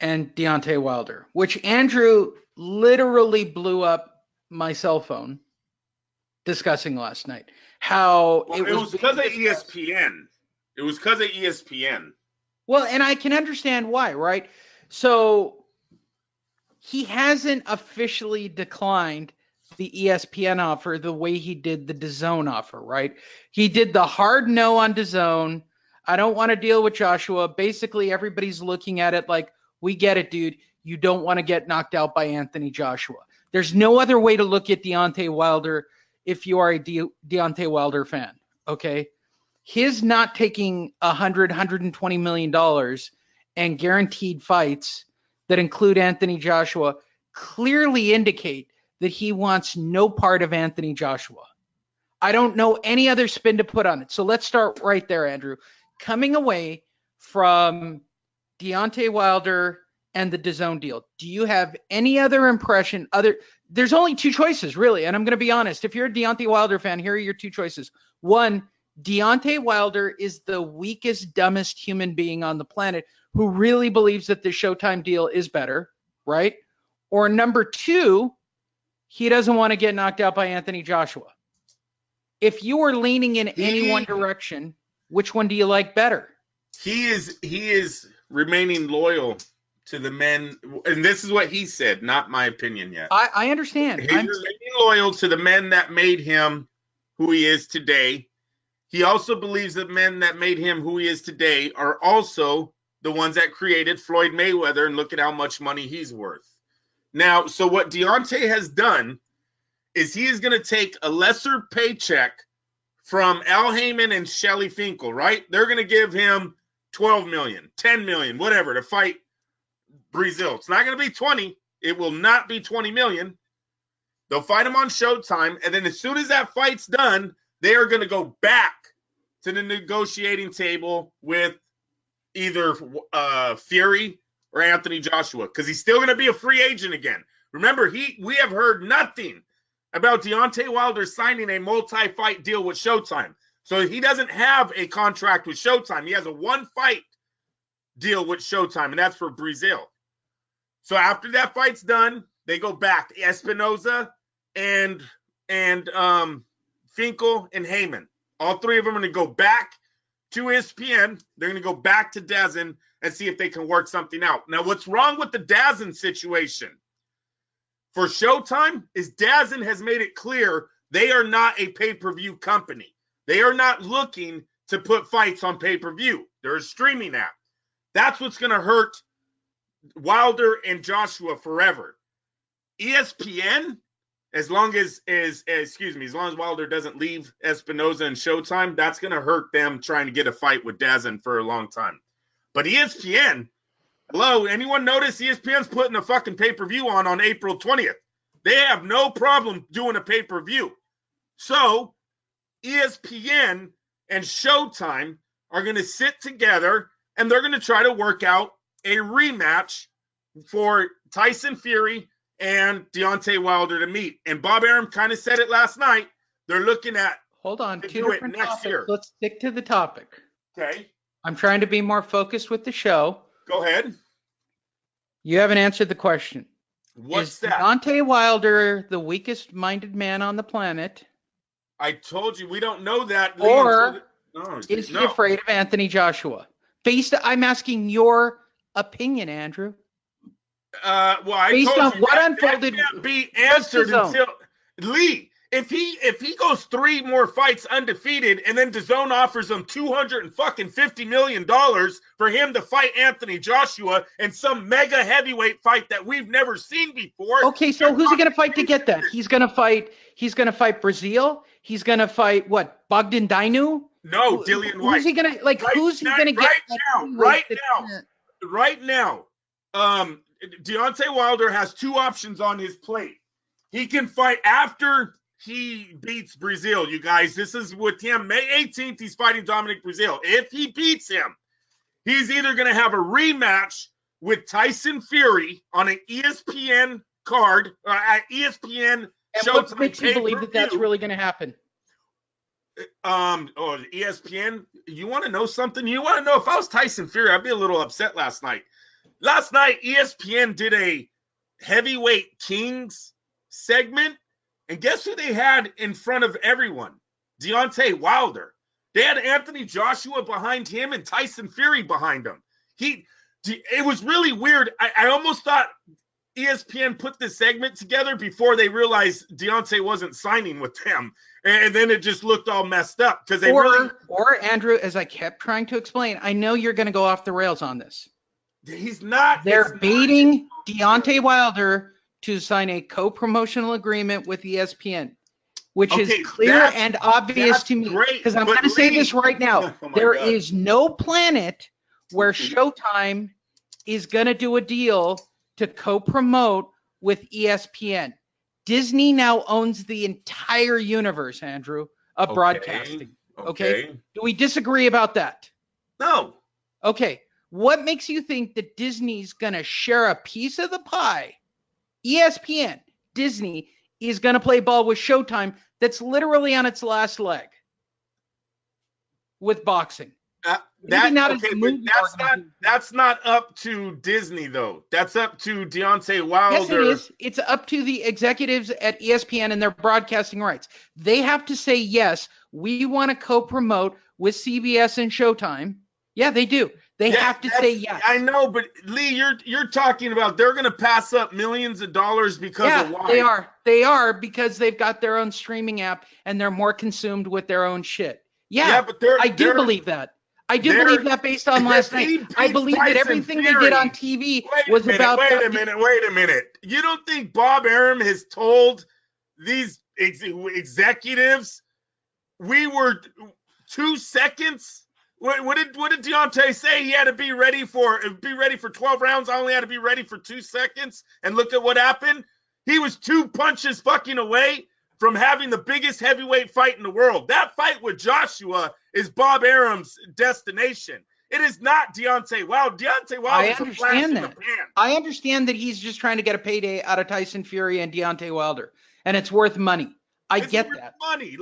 and Deontay Wilder, which Andrew literally blew up my cell phone discussing last night. How it was because of ESPN. It was because of ESPN. Well, and I can understand why, right? So he hasn't officially declined the ESPN offer the way he did the DAZN offer, right? He did the hard no on DAZN. I don't want to deal with Joshua. Basically, everybody's looking at it like, we get it, dude. You don't want to get knocked out by Anthony Joshua. There's no other way to look at Deontay Wilder if you are a Deontay Wilder fan, okay? His not taking $120 million and guaranteed fights that include Anthony Joshua clearly indicate that he wants no part of Anthony Joshua. I don't know any other spin to put on it. So let's start right there, Andrew. Coming away from Deontay Wilder and the DAZN deal, do you have any other impression? There's only two choices, really, and I'm going to be honest. If you're a Deontay Wilder fan, here are your two choices. One, Deontay Wilder is the weakest, dumbest human being on the planet who really believes that the Showtime deal is better, right? Or number two, he doesn't want to get knocked out by Anthony Joshua. If you are leaning in any one direction, which one do you like better? He is remaining loyal to the men, and this is what he said, not my opinion yet. I understand. He's remaining loyal to the men that made him who he is today. He also believes that men that made him who he is today are also the ones that created Floyd Mayweather, and look at how much money he's worth. Now, so what Deontay has done is he is going to take a lesser paycheck from Al Heyman and Shelly Finkel, right? They're going to give him $12 million, $10 million, whatever, to fight Breazeale. It's not going to be 20. It will not be 20 million. They'll fight him on Showtime, and then as soon as that fight's done, they are going to go back to the negotiating table with either Fury or Anthony Joshua, because he's still going to be a free agent again. Remember, we have heard nothing about Deontay Wilder signing a multi-fight deal with Showtime. So he doesn't have a contract with Showtime. He has a one-fight deal with Showtime, and that's for Breazeale. So after that fight's done, they go back. Espinoza and Finkel and Heyman. All three of them are going to go back to ESPN. They're going to go back to DAZN and see if they can work something out. Now, what's wrong with the DAZN situation for Showtime is DAZN has made it clear they are not a pay-per-view company. They are not looking to put fights on pay-per-view. They're a streaming app. That's what's going to hurt Wilder and Joshua forever. ESPN, as long as Wilder doesn't leave Espinoza and Showtime, that's going to hurt them trying to get a fight with DAZN for a long time. But ESPN, hello, anyone notice ESPN's putting a fucking pay-per-view on April 20th? They have no problem doing a pay-per-view. So ESPN and Showtime are going to sit together and they're going to try to work out a rematch for Tyson Fury and Deontay Wilder to meet. And Bob Arum kind of said it last night. They're looking at two different topics. Year. Let's stick to the topic. Okay. I'm trying to be more focused with the show. Go ahead. You haven't answered the question. What's is that? Deontay Wilder the weakest-minded man on the planet? I told you we don't know that. Or is he afraid of Anthony Joshua? I'm asking your opinion, Andrew. Based on what unfolded, that can't be answered until Lee. If he goes 3 more fights undefeated, and then DAZN offers him $250 million for him to fight Anthony Joshua in some mega heavyweight fight that we've never seen before. Okay, so who's he going to fight to get that? He's going to fight Breazeale. He's going to fight what? Bogdan Dinu? No, Dillian Whyte. Who's he going to Who's he going to get? Right now. Deontay Wilder has 2 options on his plate. He can fight after he beats Breazeale, you guys. This is with him. May 18th, he's fighting Dominic Breazeale. If he beats him, He's either going to have a rematch with Tyson Fury on an ESPN card, ESPN and Showtime. What makes you believe that that's really going to happen? ESPN. You want to know something? You want to know if I was Tyson Fury, I'd be a little upset last night. Last night, ESPN did a heavyweight kings segment, and guess who they had in front of everyone? Deontay Wilder. They had Anthony Joshua behind him and Tyson Fury behind him. It was really weird. I almost thought ESPN put this segment together before they realized Deontay wasn't signing with them. And then it just looked all messed up because Or Andrew, as I kept trying to explain, I know you're going to go off the rails on this. He's not. They're baiting Deontay Wilder to sign a co-promotional agreement with ESPN, which is clear and obvious to me. Because I'm going to say this right now. There is no planet where Showtime is going to do a deal to co-promote with ESPN. Disney now owns the entire universe, Andrew, of broadcasting. Okay? Do we disagree about that? No. Okay. What makes you think that Disney's going to share a piece of the pie? ESPN, Disney, is going to play ball with Showtime that's literally on its last leg with boxing. That's not up to Disney, though. That's up to Deontay Wilder. Yes, it is. It's up to the executives at ESPN and their broadcasting rights. They have to say, yes, we want to co-promote with CBS and Showtime. Yeah, they do. They have to say yes. I know, but Lee, you're talking about they're going to pass up millions of dollars because of why? They are. They are because they've got their own streaming app and they're more consumed with their own shit. Yeah, but I do believe that. I do believe that based on last night. I believe that everything they did on TV was about. Wait a minute. You don't think Bob Arum has told these executives we were 2 seconds? What did Deontay say? He had to be ready for 12 rounds. I only had to be ready for 2 seconds. And look at what happened. He was 2 punches fucking away from having the biggest heavyweight fight in the world. That fight with Joshua is Bob Arum's destination. It is not Deontay Wilder. Deontay Wilder is a flash in the pan. I understand that he's just trying to get a payday out of Tyson Fury and Deontay Wilder, and it's worth money. It's get worth that. Money,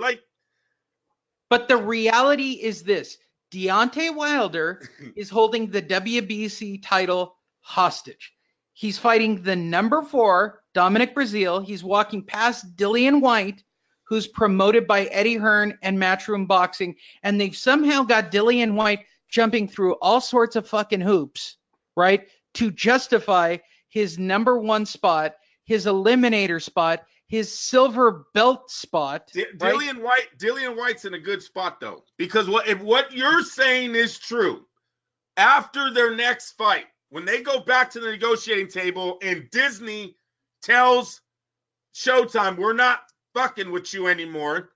but the reality is this. Deontay Wilder is holding the WBC title hostage. He's fighting the number 4, Dominic Breazeale. He's walking past Dillian Whyte, who's promoted by Eddie Hearn and Matchroom Boxing. And they've somehow got Dillian Whyte jumping through all sorts of fucking hoops, right, to justify his number 1 spot, his eliminator spot, his silver belt spot. Dillian Whyte's in a good spot, though, because if what you're saying is true, after their next fight, when they go back to the negotiating table and Disney tells Showtime, we're not fucking with you anymore,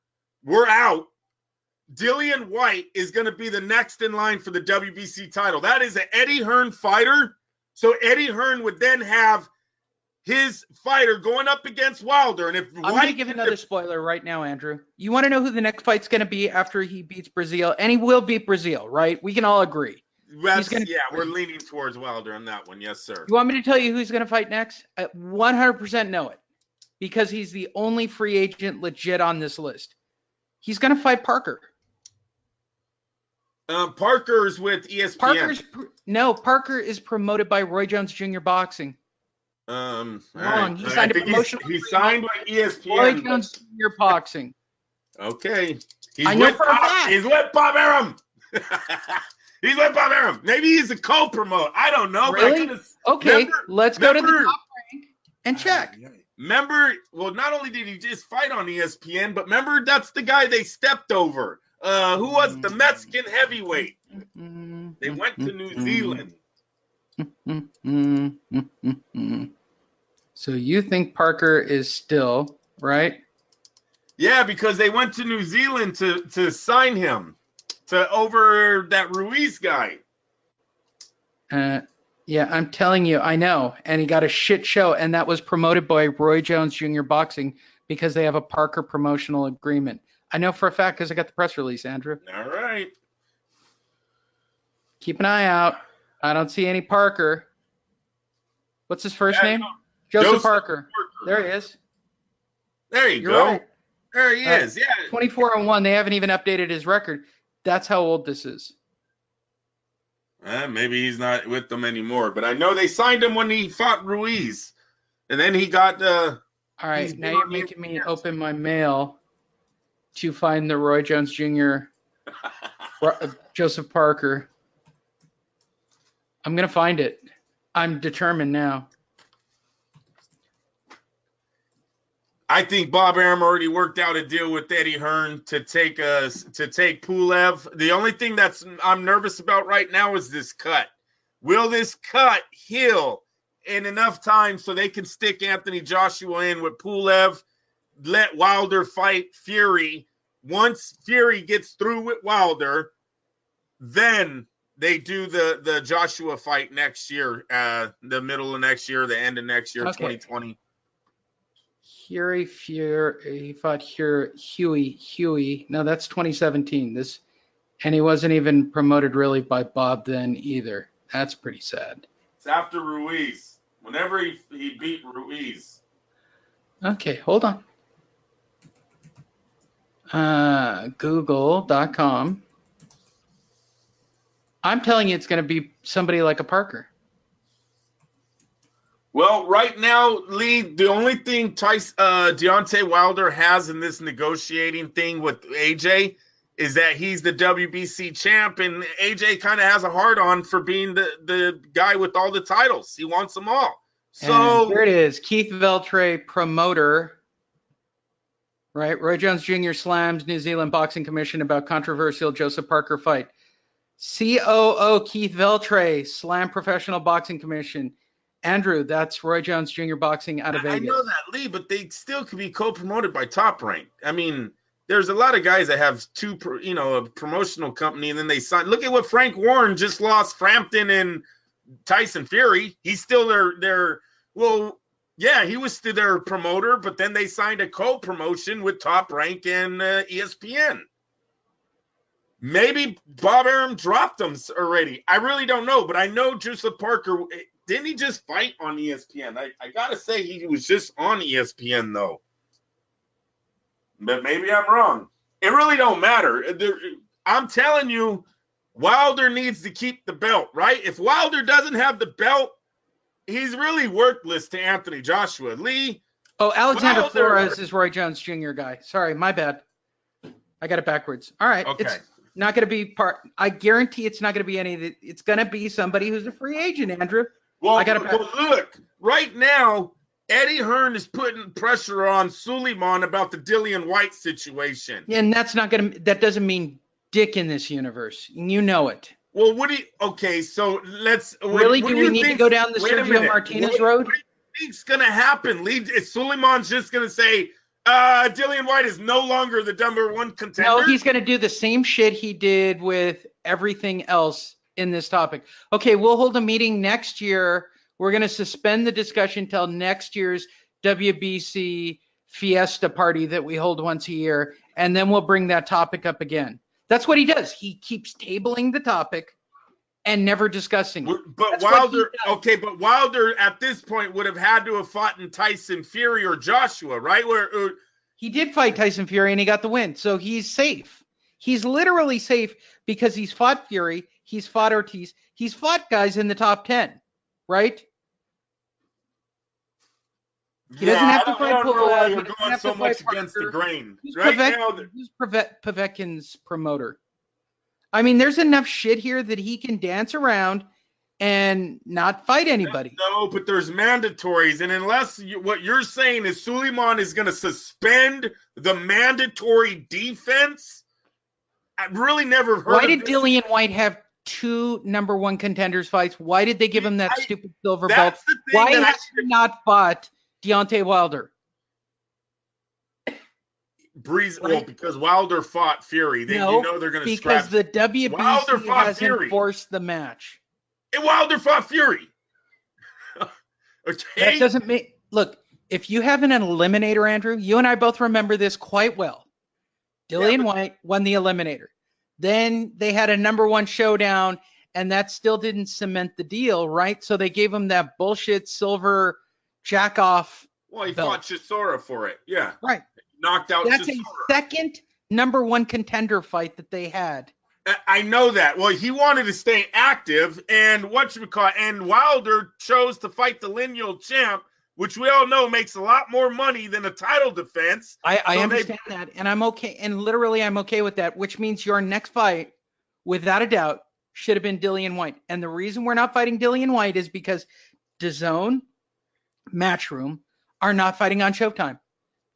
we're out, Dillian Whyte is going to be the next in line for the WBC title. That is an Eddie Hearn fighter. So Eddie Hearn would then have his fighter going up against Wilder. And if I'm going to give another spoiler right now, Andrew. You want to know who the next fight's going to be after he beats Breazeale? And he will beat Breazeale, right? We can all agree. We're leaning towards Wilder on that one. Yes, sir. You want me to tell you who he's going to fight next? I 100% know it because he's the only free agent legit on this list. He's going to fight Parker. Parker's with ESPN. Parker is promoted by Roy Jones Jr. Boxing. Wrong. Right. He signed a promotional. He signed with ESPN. Roy Jones Jr. Boxing. Okay. He's with Bob Arum. He's with Bob Arum. Maybe he's a co-promote. I don't know. Really? Okay. Let's go to the top rank and check. Remember, not only did he just fight on ESPN, but remember that's the guy they stepped over. Who was the Mexican heavyweight? They went to New Zealand. So you think Parker is still, right? Yeah, because they went to New Zealand to sign him over that Ruiz guy. Yeah, I'm telling you, I know. And he got a shit show, and that was promoted by Roy Jones Jr. Boxing because they have a Parker promotional agreement. I know for a fact because I got the press release, Andrew. All right. Keep an eye out. I don't see any Parker. What's his first name? Joseph Parker. There he is. There you You're go. right. There he is. Yeah. 24-1. They haven't even updated his record. That's how old this is. Maybe he's not with them anymore, but I know they signed him when he fought Ruiz, and then he got. All right, now you're making me open my mail to find the Roy Jones Jr. Joseph Parker. I'm gonna find it. I'm determined now. I think Bob Arum already worked out a deal with Eddie Hearn to take Pulev. The only thing I'm nervous about right now is this cut. Will this cut heal in enough time so they can stick Anthony Joshua in with Pulev, let Wilder fight Fury? Once Fury gets through with Wilder, then they do the Joshua fight next year, the middle of next year, the end of next year, 2020. Fury, he fought Huey. No, that's 2017. And he wasn't even promoted really by Bob then either. That's pretty sad. It's after Ruiz. Whenever he beat Ruiz. Okay, hold on. Google.com. I'm telling you, it's going to be somebody like a Parker. Well, right now, Lee, the only thing Deontay Wilder has in this negotiating thing with AJ is that he's the WBC champ, and AJ kind of has a hard-on for being the guy with all the titles. He wants them all. So and here it is. Keith Veltre, promoter. Right? Roy Jones Jr. slams New Zealand Boxing Commission about controversial Joseph Parker fight. COO Keith Veltre, slam Professional Boxing Commission. Andrew, that's Roy Jones Jr. Boxing out of Vegas. I know that, Lee, but they still could be co-promoted by Top Rank. I mean, there's a lot of guys that have a promotional company, and then they sign. Look at what Frank Warren just lost Frampton and Tyson Fury. He's still their well, yeah, he was still their promoter, but then they signed a co-promotion with Top Rank and ESPN. Maybe Bob Arum dropped them already. I really don't know, but I know Joseph Parker. Didn't he just fight on ESPN? I got to say he was just on ESPN, though. But maybe I'm wrong. It really don't matter. I'm telling you, Wilder needs to keep the belt, right? If Wilder doesn't have the belt, he's really worthless to Anthony Joshua. Lee. Oh, Alexander Flores is Roy Jones Jr. guy. Sorry, my bad. I got it backwards. All right. Okay. It's not going to be I guarantee it's not going to be any of it. It's going to be somebody who's a free agent, Andrew. Well, look, right now, Eddie Hearn is putting pressure on Suleiman about the Dillian Whyte situation. And that doesn't mean dick in this universe. You know it. Well, so let's. Really? Do we need to go down the Sergio Martinez road? What do you think's going to happen? Is Suleiman's just going to say, Dillian Whyte is no longer the number one contender? No, he's going to do the same shit he did with everything else in this topic. Okay, we'll hold a meeting next year. We're going to suspend the discussion till next year's WBC Fiesta party that we hold once a year, and then we'll bring that topic up again. That's what he does. He keeps tabling the topic and never discussing it. But Wilder at this point would have had to have fought in Tyson Fury or Joshua, right? He did fight Tyson Fury and he got the win, so he's safe. He's literally safe because he's fought Fury, he's fought Ortiz, he's fought guys in the top 10, right? He doesn't have to fight Pulev. You're going so much against the grain. Who's Povetkin's promoter? I mean, there's enough shit here that he can dance around and not fight anybody. No, but there's mandatories. And unless what you're saying is Suleiman is going to suspend the mandatory defense, I've really never heard Why did Dillian Whyte have 2 number 1 contenders fights? Why did they give him that stupid silver belt? Why has he not fought Deontay Wilder? Because Wilder fought Fury. They're going to scrap. Because the WBC hasn't forced the match. And Wilder fought Fury. Okay. That doesn't mean. Look, if you have an eliminator, Andrew, you and I both remember this quite well. Dillian Whyte won the eliminator. Then they had a number 1 showdown, and that still didn't cement the deal, right? So they gave him that bullshit silver jack-off. Well, he belt. fought Chisora for it. Yeah. Right. Knocked out That's Chisora. a second #1 contender fight that they had. I know that. Well, he wanted to stay active, and and Wilder chose to fight the lineal champ, which we all know makes a lot more money than a title defense. I understand that, and I'm okay. And literally, I'm okay with that, which means your next fight, without a doubt, should have been Dillian Whyte. And the reason we're not fighting Dillian Whyte is because DAZN, Matchroom, are not fighting on Showtime.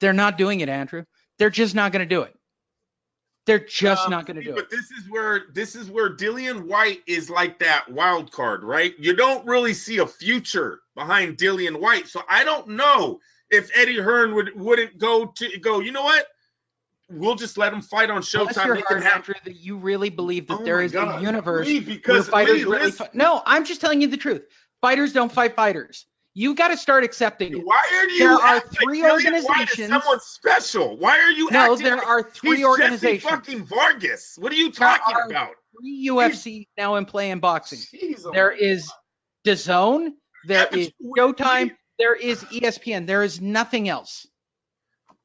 They're not doing it, Andrew. They're just not going to do it. They're just not going to do it. But this is where Dillian Whyte is like that wild card, right? You don't really see a future behind Dillian Whyte. So I don't know if Eddie Hearn wouldn't go. You know what? We'll just let him fight on Showtime. Bless your heart, Andrew, that you really believe that there is a universe where fighters really fight. No, I'm just telling you the truth. Fighters don't fight fighters. You got to start accepting it. Why are you? There are 3 organizations. Someone special. Why are you? No, there are 3 organizations. Jesse fucking Vargas. What are you talking about? 3 UFC now in play in boxing. There is DAZN. There is Showtime. There is ESPN. There is nothing else.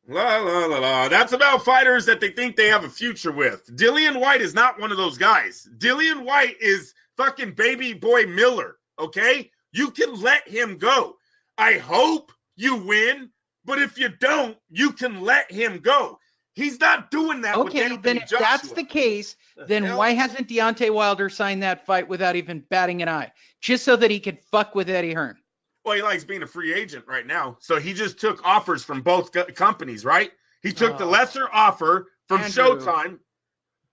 La la la la. That's about fighters that they think they have a future with. Dillian Whyte is not one of those guys. Dillian Whyte is fucking baby boy Miller. Okay. You can let him go. I hope you win, but if you don't, you can let him go. He's not doing that. Okay, then if that's the case, then why hasn't Deontay Wilder signed that fight without even batting an eye? Just so that he could fuck with Eddie Hearn. Well, he likes being a free agent right now. So he just took offers from both companies, right? He took the lesser offer from Showtime.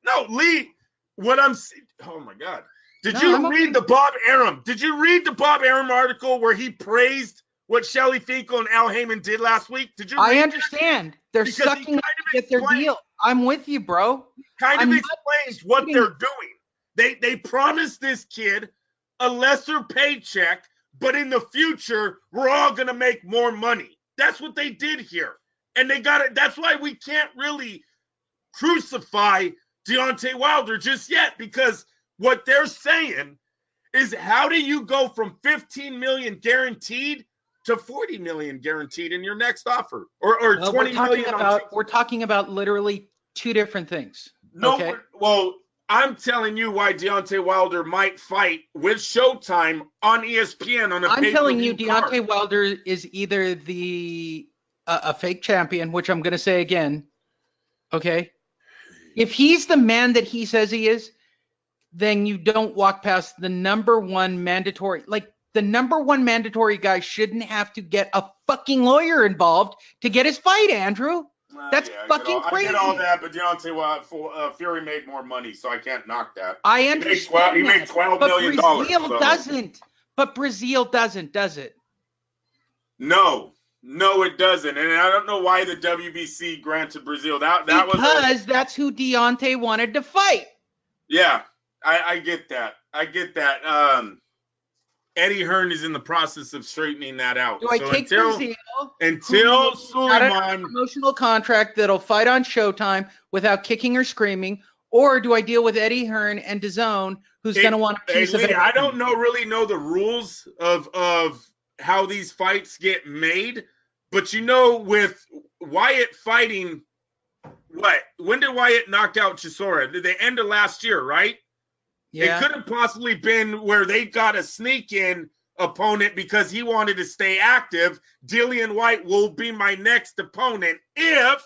No, Lee, oh my God. Did you read the Bob Arum? Did you read the Bob Arum article where he praised what Shelly Finkel and Al Heyman did last week? Did you? I understand. They're sucking up to get their deal. I'm with you, bro. Kind of explains what they're doing. They promised this kid a lesser paycheck, but in the future, we're all going to make more money. That's what they did here. And they got it. That's why we can't really crucify Deontay Wilder just yet, because what they're saying is, how do you go from $15 million guaranteed to $40 million guaranteed in your next offer, or $20 million? We're talking about literally 2 different things. No, okay? Well, I'm telling you why Deontay Wilder might fight with Showtime on ESPN on a I'm telling you, card. Deontay Wilder is either a fake champion, which I'm going to say again. Okay, if he's the man that he says he is, then you don't walk past the #1 mandatory. Like, the #1 mandatory guy shouldn't have to get a fucking lawyer involved to get his fight, Andrew. That's fucking crazy. I get all that, but Deontay Fury made more money, so I can't knock that. I understand. He made $12 million. Breazeale doesn't. But Breazeale doesn't, does it? No, it doesn't. And I don't know why the WBC granted Breazeale. Because that's who Deontay wanted to fight. Yeah. I get that. Eddie Hearn is in the process of straightening that out. Do I take Breazeale until Suleiman, a promotional contract that'll fight on Showtime without kicking or screaming, or do I deal with Eddie Hearn and DAZN, who's going to want a piece of it? I don't really know the rules of how these fights get made, but with Wyatt fighting, when did Wyatt knock out Chisora? Did they end of last year, right? Yeah. It could have possibly been where they got a sneak-in opponent because he wanted to stay active. Dillian Whyte will be my next opponent if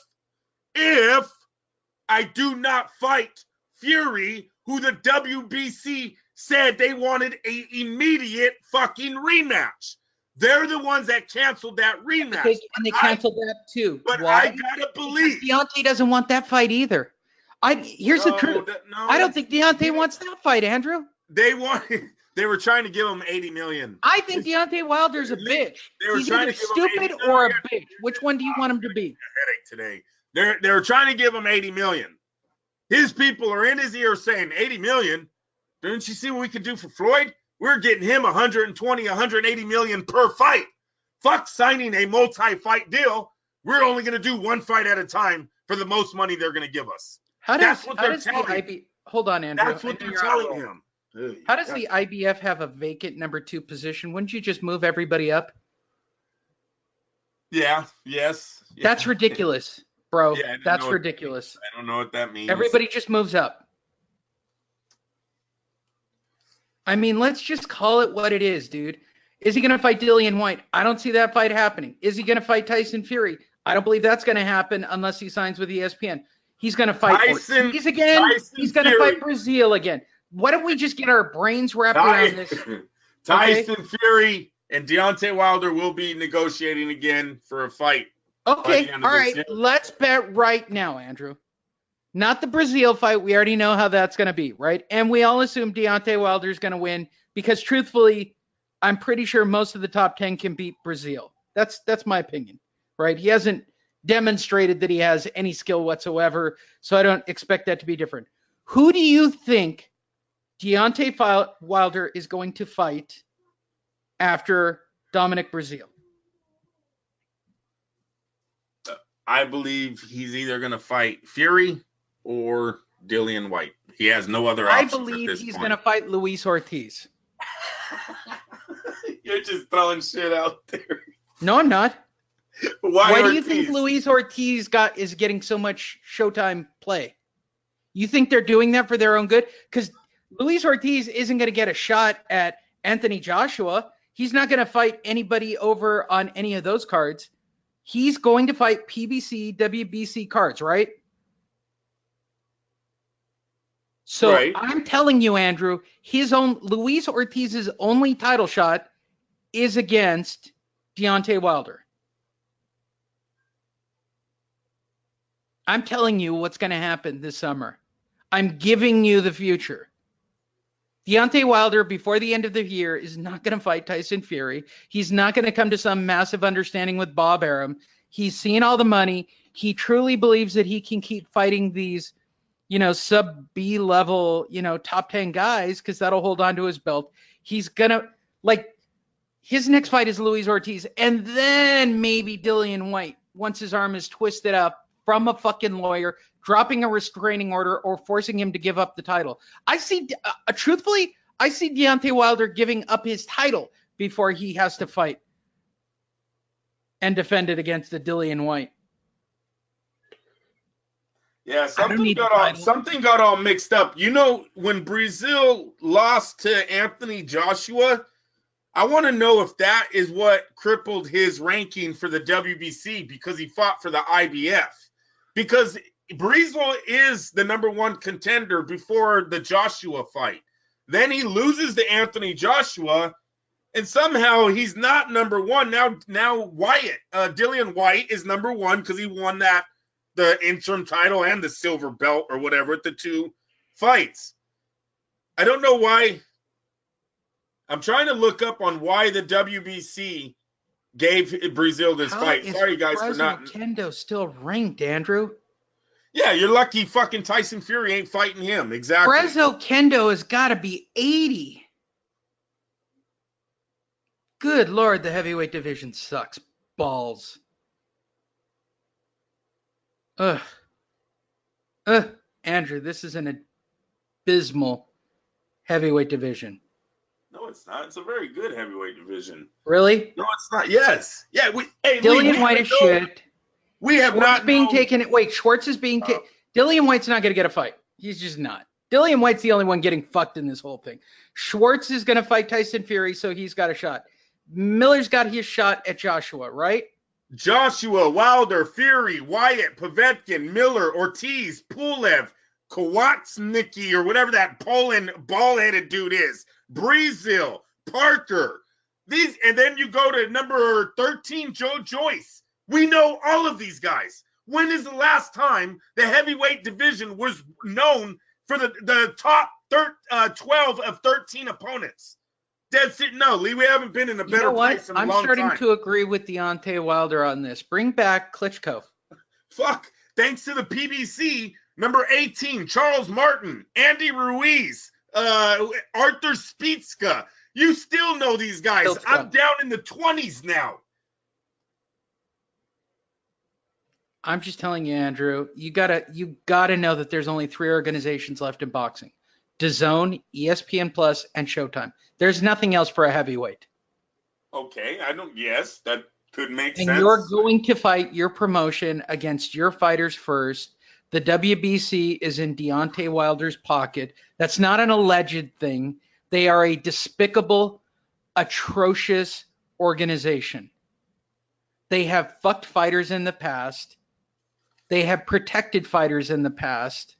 I do not fight Fury, who the WBC said they wanted an immediate fucking rematch. They're the ones that canceled that rematch. And they canceled that too. But why? I gotta believe. Because Deontay doesn't want that fight either. Here's the truth. I don't think Deontay wants that fight, Andrew. They were trying to give him $80 million. I think Deontay Wilder's a bitch. He's either stupid or a bitch. Which one do you want him to be? Today. They were trying to give him $80 million. His people are in his ear saying, $80 million? Didn't you see what we could do for Floyd? We're getting him $120, $180 million per fight. Fuck signing a multi-fight deal. We're only going to do one fight at a time for the most money they're going to give us. Hold on, Andrew. That's what they're telling him. How does the IBF have a vacant number 2 position? Wouldn't you just move everybody up? Yeah. Yes. That's ridiculous, bro. Yeah, That's ridiculous. I don't know what that means. Everybody just moves up. I mean, let's just call it what it is, dude. Is he going to fight Dillian Whyte? I don't see that fight happening. Is he going to fight Tyson Fury? I don't believe that's going to happen unless he signs with ESPN. He's going to fight Ortiz again. He's going to fight Breazeale again. Why don't we just get our brains wrapped around this? Tyson Fury and Deontay Wilder will be negotiating again for a fight. Okay, all right. Let's bet right now, Andrew. Not the Breazeale fight. We already know how that's going to be, right? And we all assume Deontay Wilder is going to win because, truthfully, I'm pretty sure most of the top 10 can beat Breazeale. That's my opinion, right? He hasn't demonstrated that he has any skill whatsoever, so I don't expect that to be different. Who do you think Deontay Wilder is going to fight after Dominic Breazeale? I believe he's either going to fight Fury or Dillian Whyte. He has no other options. I believe he's going to fight Luis Ortiz. You're just throwing shit out there. No, I'm not. Why do you think Luis Ortiz is getting so much Showtime play? You think they're doing that for their own good? Because Luis Ortiz isn't going to get a shot at Anthony Joshua. He's not going to fight anybody over on any of those cards. He's going to fight PBC, WBC cards, right? So right. I'm telling you, Andrew, Luis Ortiz's only title shot is against Deontay Wilder. I'm telling you what's going to happen this summer. I'm giving you the future. Deontay Wilder, before the end of the year, is not going to fight Tyson Fury. He's not going to come to some massive understanding with Bob Arum. He's seen all the money. He truly believes that he can keep fighting these, sub B level, top 10 guys because that'll hold on to his belt. He's going to, his next fight is Luis Ortiz and then maybe Dillian Whyte once his arm is twisted up from a fucking lawyer, dropping a restraining order or forcing him to give up the title. Truthfully, I see Deontay Wilder giving up his title before he has to fight and defend it against the Dillian Whyte. Yeah, something got all mixed up. When Breazeale lost to Anthony Joshua, I want to know if that is what crippled his ranking for the WBC because he fought for the IBF. Because Breazeale is the number 1 contender before the Joshua fight. Then he loses to Anthony Joshua, and somehow he's not number 1. Now Whyte, Dillian Whyte is number 1 because he won the interim title and the silver belt or whatever at the 2 fights. I don't know why. I'm trying to look up on why the WBC gave Breazeale this fight. Sorry, guys, for not. Kendo still ranked, Andrew. Yeah, you're lucky fucking Tyson Fury ain't fighting him. Exactly. Breazeale Kendo has got to be 80. Good Lord, the heavyweight division sucks. Balls. Andrew, this is an abysmal heavyweight division. No, it's not. It's a very good heavyweight division. Really? No, it's not. Yes. Yeah. Dillian Whyte is shit. We have Schwartz not being taken. Wait, Schwartz is being taken. Dillian Whyte's not going to get a fight. He's just not. Dillian Whyte's the only one getting fucked in this whole thing. Schwartz is going to fight Tyson Fury, so he's got a shot. Miller's got his shot at Joshua, right? Joshua, Wilder, Fury, Wyatt, Povetkin, Miller, Ortiz, Pulev, Kowalski, or whatever that Poland ball-headed dude is. Breazeale, Parker. And then you go to number 13, Joe Joyce. We know all of these guys. When is the last time the heavyweight division was known for the top 12 of 13 opponents? That's it. No, Lee, we haven't been in a better place in a long time. I'm starting to agree with Deontay Wilder on this. Bring back Klitschko. Fuck. Thanks to the PBC, number 18, Charles Martin, Andy Ruiz, Arthur Spitzka. You still know these guys. I'm down in the 20s now. I'm just telling you, Andrew, you gotta know that there's only 3 organizations left in boxing. DAZN, ESPN Plus, and Showtime. There's nothing else for a heavyweight. Okay, yes, that could make And sense. you're going to fight your promotion against your fighters first. The WBC is in Deontay Wilder's pocket. That's not an alleged thing. They are a despicable, atrocious organization. They have fucked fighters in the past. They have protected fighters in the past.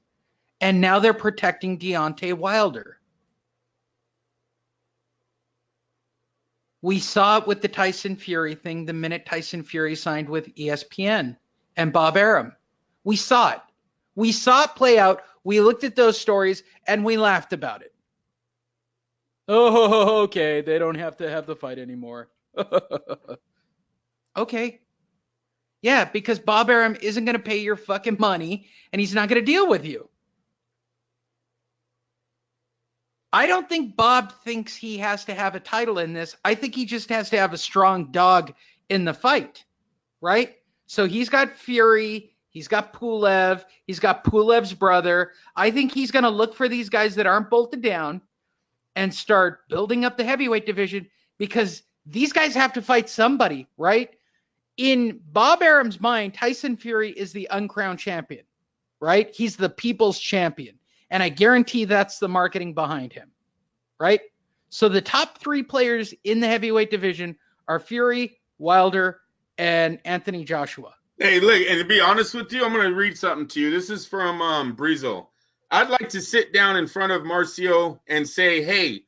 And now they're protecting Deontay Wilder. We saw it with the Tyson Fury thing the minute Tyson Fury signed with ESPN and Bob Arum. We saw it. We saw it play out. We looked at those stories and we laughed about it. Oh, okay. They don't have to have the fight anymore. Okay. Yeah, because Bob Arum isn't going to pay your fucking money and he's not going to deal with you. I don't think Bob thinks he has to have a title in this. I think he just has to have a strong dog in the fight, right? So he's got Fury, he's got Pulev, he's got Pulev's brother. I think he's going to look for these guys that aren't bolted down and start building up the heavyweight division because these guys have to fight somebody, right? In Bob Arum's mind, Tyson Fury is the uncrowned champion, right? He's the people's champion. And I guarantee that's the marketing behind him, right? So the top three players in the heavyweight division are Fury, Wilder, and Anthony Joshua. Hey, look, and to be honest with you, I'm going to read something to you. This is from Breazeale. I'd like to sit down in front of Marcio and say, hey,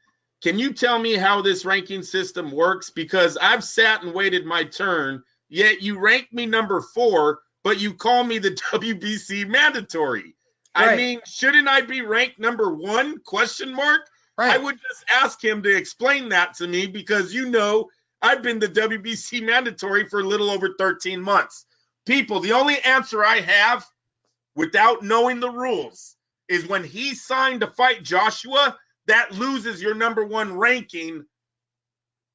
can you tell me how this ranking system works? Because I've sat and waited my turn, yet you rank me number 4, but you call me the WBC mandatory. Right. I mean, shouldn't I be ranked number 1? Right. I would just ask him to explain that to me because, I've been the WBC mandatory for a little over 13 months. People, the only answer I have without knowing the rules is when he signed to fight Joshua, that loses your number 1 ranking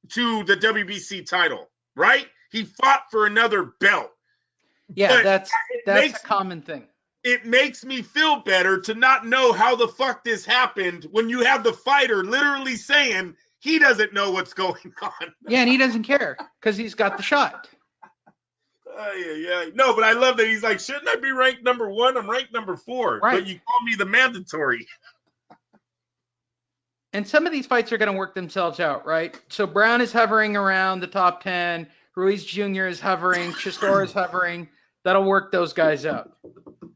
to the WBC title, right? He fought for another belt. Yeah, but that's a common thing. It makes me feel better to not know how the fuck this happened when you have the fighter literally saying he doesn't know what's going on. Yeah, and he doesn't care because he's got the shot. Yeah. No, but I love that he's like, shouldn't I be ranked number 1? I'm ranked number 4. Right. But you call me the mandatory. And some of these fights are going to work themselves out, right? So Brown is hovering around the top 10. Ruiz Jr. is hovering. Chisora is hovering. That'll work those guys out.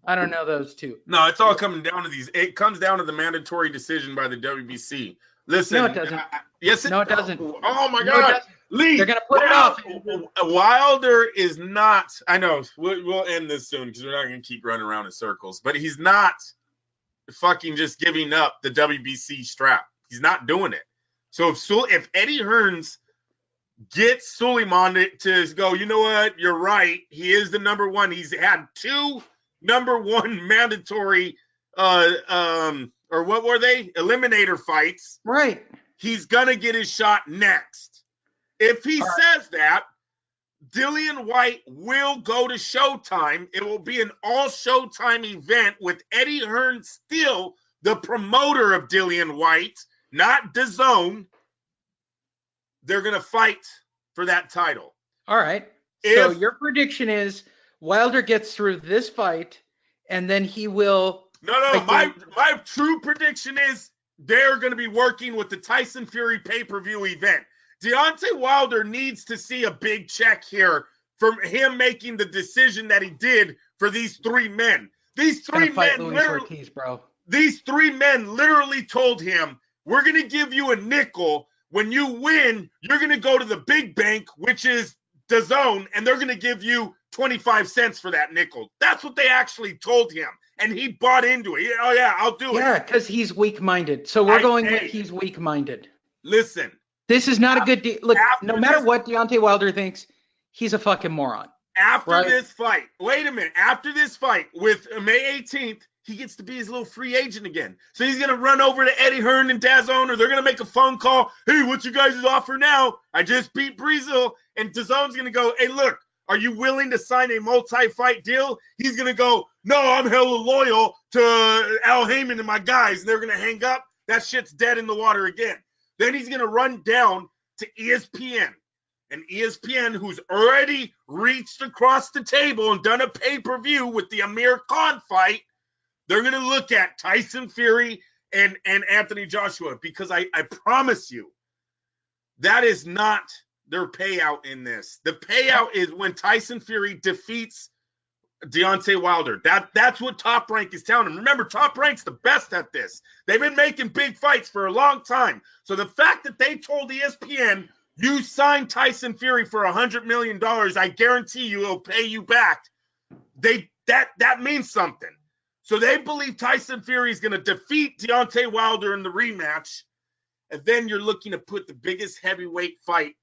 I don't know those two. No, it's all coming down to these. It comes down to the mandatory decision by the WBC. Listen. No, it doesn't. No, it doesn't. Oh, my God. Lee. They're going to put it off. Wilder is not. I know. We'll end this soon because we're not going to keep running around in circles. But he's not fucking just giving up the WBC strap. He's not doing it. So if Eddie Hearns gets Suleiman to go, you know what? You're right. He is the number 1. He's had 2 number 1 mandatory, or what were they? Eliminator fights. Right. He's going to get his shot next. If he says that, Dillian Whyte will go to Showtime. It will be an all Showtime event with Eddie Hearns still the promoter of Dillian Whyte, not DAZN. They're going to fight for that title. All right. So your prediction is Wilder gets through this fight, and then he will. No. My true prediction is they're going to be working with the Tyson Fury pay-per-view event. Deontay Wilder needs to see a big check here from him making the decision that he did for these 3 men. These 3 men Ortiz, bro. These 3 men literally told him, we're going to give you a nickel. When you win, you're going to go to the big bank, which is DAZN, and they're going to give you 25 cents for that nickel. That's what they actually told him, and he bought into it. Oh, yeah, I'll do it. Yeah, because he's weak-minded. So we're going with he's weak-minded. Listen. This is not a good deal. Look, no matter what Deontay Wilder thinks, he's a fucking moron. After this fight, wait a minute. After this fight with May 18th, he gets to be his little free agent again. So he's going to run over to Eddie Hearn and DAZN, or they're going to make a phone call. Hey, what's your guys' offer now? I just beat Breazeale. And DAZN's going to go, hey, look, Are you willing to sign a multi-fight deal? He's going to go, no, I'm hella loyal to Al Heyman and my guys, and they're going to hang up. That shit's dead in the water again. Then he's going to run down to ESPN. And ESPN, who's already reached across the table and done a pay-per-view with the Amir Khan fight, they're going to look at Tyson Fury and Anthony Joshua, because I promise you, that is not their payout in this. The payout is when Tyson Fury defeats Deontay Wilder. That's what Top Rank is telling him. Remember, Top Rank's the best at this. They've been making big fights for a long time. So the fact that they told ESPN, you signed Tyson Fury for $100 million, I guarantee you it'll pay you back. That means something. So they believe Tyson Fury is going to defeat Deontay Wilder in the rematch. And then you're looking to put the biggest heavyweight fight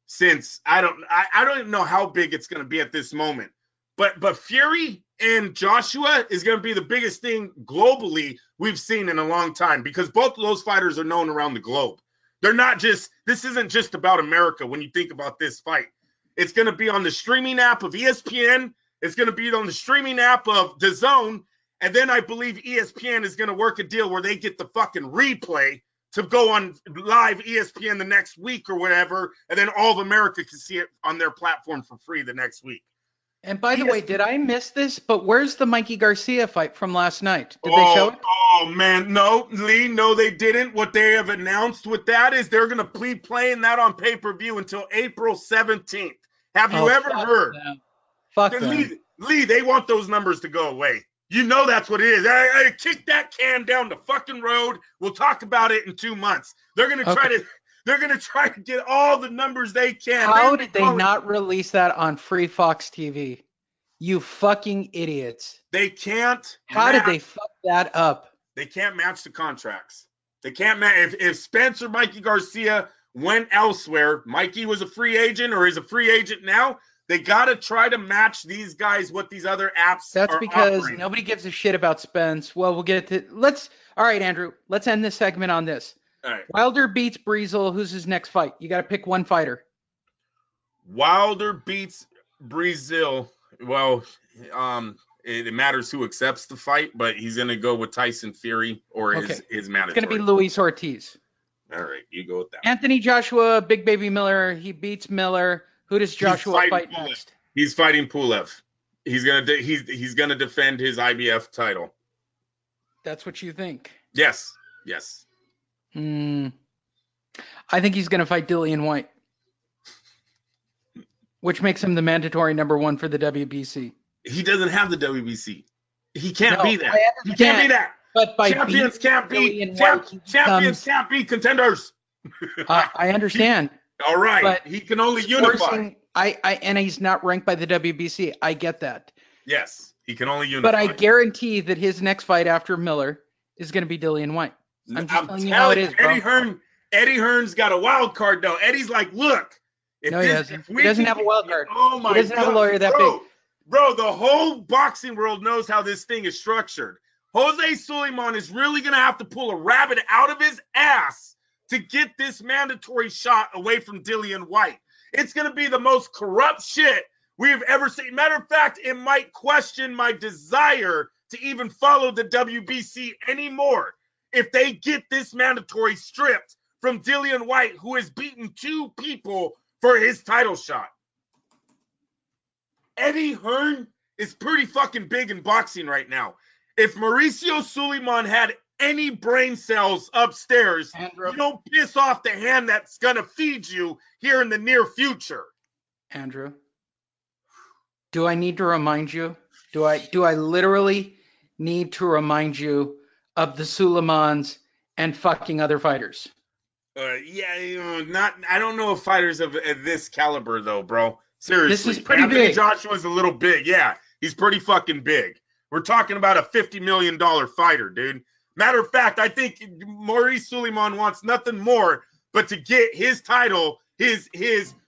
since I don't even know how big it's going to be at this moment. But Fury and Joshua is going to be the biggest thing globally we've seen in a long time, because both of those fighters are known around the globe. This isn't just about America when you think about this fight. It's going to be on the streaming app of ESPN. It's going to be on the streaming app of DAZN. And then I believe ESPN is going to work a deal where they get the fucking replay to go on live ESPN the next week or whatever. And then all of America can see it on their platform for free the next week. And by the way, did I miss this? But where's the Mikey Garcia fight from last night? Did they show it? Oh, man. No, Lee, no, they didn't. What they have announced with that is they're going to be playing that on pay-per-view until April 17th. Have you ever heard? Fuck them. Lee, they want those numbers to go away. You know that's what it is. I kick that can down the fucking road. We'll talk about it in 2 months. They're going to try to get all the numbers they can. How did they not release that on Free Fox TV? You fucking idiots. They can't. How did they fuck that up? They can't match the contracts. They can't match. If Spence or Mikey Garcia went elsewhere, Mikey was a free agent or is a free agent now, they got to try to match these guys what these other apps That's are because offering. Nobody gives a shit about Spence. Well, we'll get to all right, Andrew, let's end this segment on this. All right. Wilder beats Breazeale. Who's his next fight? You got to pick one fighter. Wilder beats Breazeale. Well, it matters who accepts the fight, but he's going to go with Tyson Fury or his mandatory. It's going to be Luis Ortiz. All right, you go with that. Anthony Joshua, Big Baby Miller. He beats Miller. Who does Joshua fight next? He's fighting Pulev. He's gonna defend his IBF title. That's what you think? Yes. I think he's gonna fight Dillian Whyte, which makes him the mandatory number one for the WBC. He doesn't have the WBC. He can't be that. He can't be that. But by champions can't be contenders. I understand. All right, but he can only unify. And he's not ranked by the WBC. I get that. Yes, he can only unify. But I guarantee that his next fight after Miller is going to be Dillian Whyte. I'm just telling you how it is, bro. Eddie Hearn's got a wild card though. Eddie's like, look, he doesn't. He doesn't have a wild card. Oh my God, he doesn't have a lawyer that big. Bro, the whole boxing world knows how this thing is structured. Jose Sulaiman is really going to have to pull a rabbit out of his ass to get this mandatory shot away from Dillian Whyte. It's going to be the most corrupt shit we've ever seen. Matter of fact, it might question my desire to even follow the WBC anymore if they get this mandatory stripped from Dillian Whyte, who has beaten 2 people for his title shot. Eddie Hearn is pretty fucking big in boxing right now. If Mauricio Sulaiman had any brain cells upstairs, Andrew, you don't piss off the hand that's going to feed you here in the near future. Andrew, do I need to remind you? Do I literally need to remind you of the Suleimans and fucking other fighters? I don't know if fighters of this caliber though, bro. Seriously. This is pretty big. Joshua's a little big. Yeah, he's pretty fucking big. We're talking about a $50 million fighter, dude. Matter of fact, I think Maurice Sulaiman wants nothing more but to get his title, his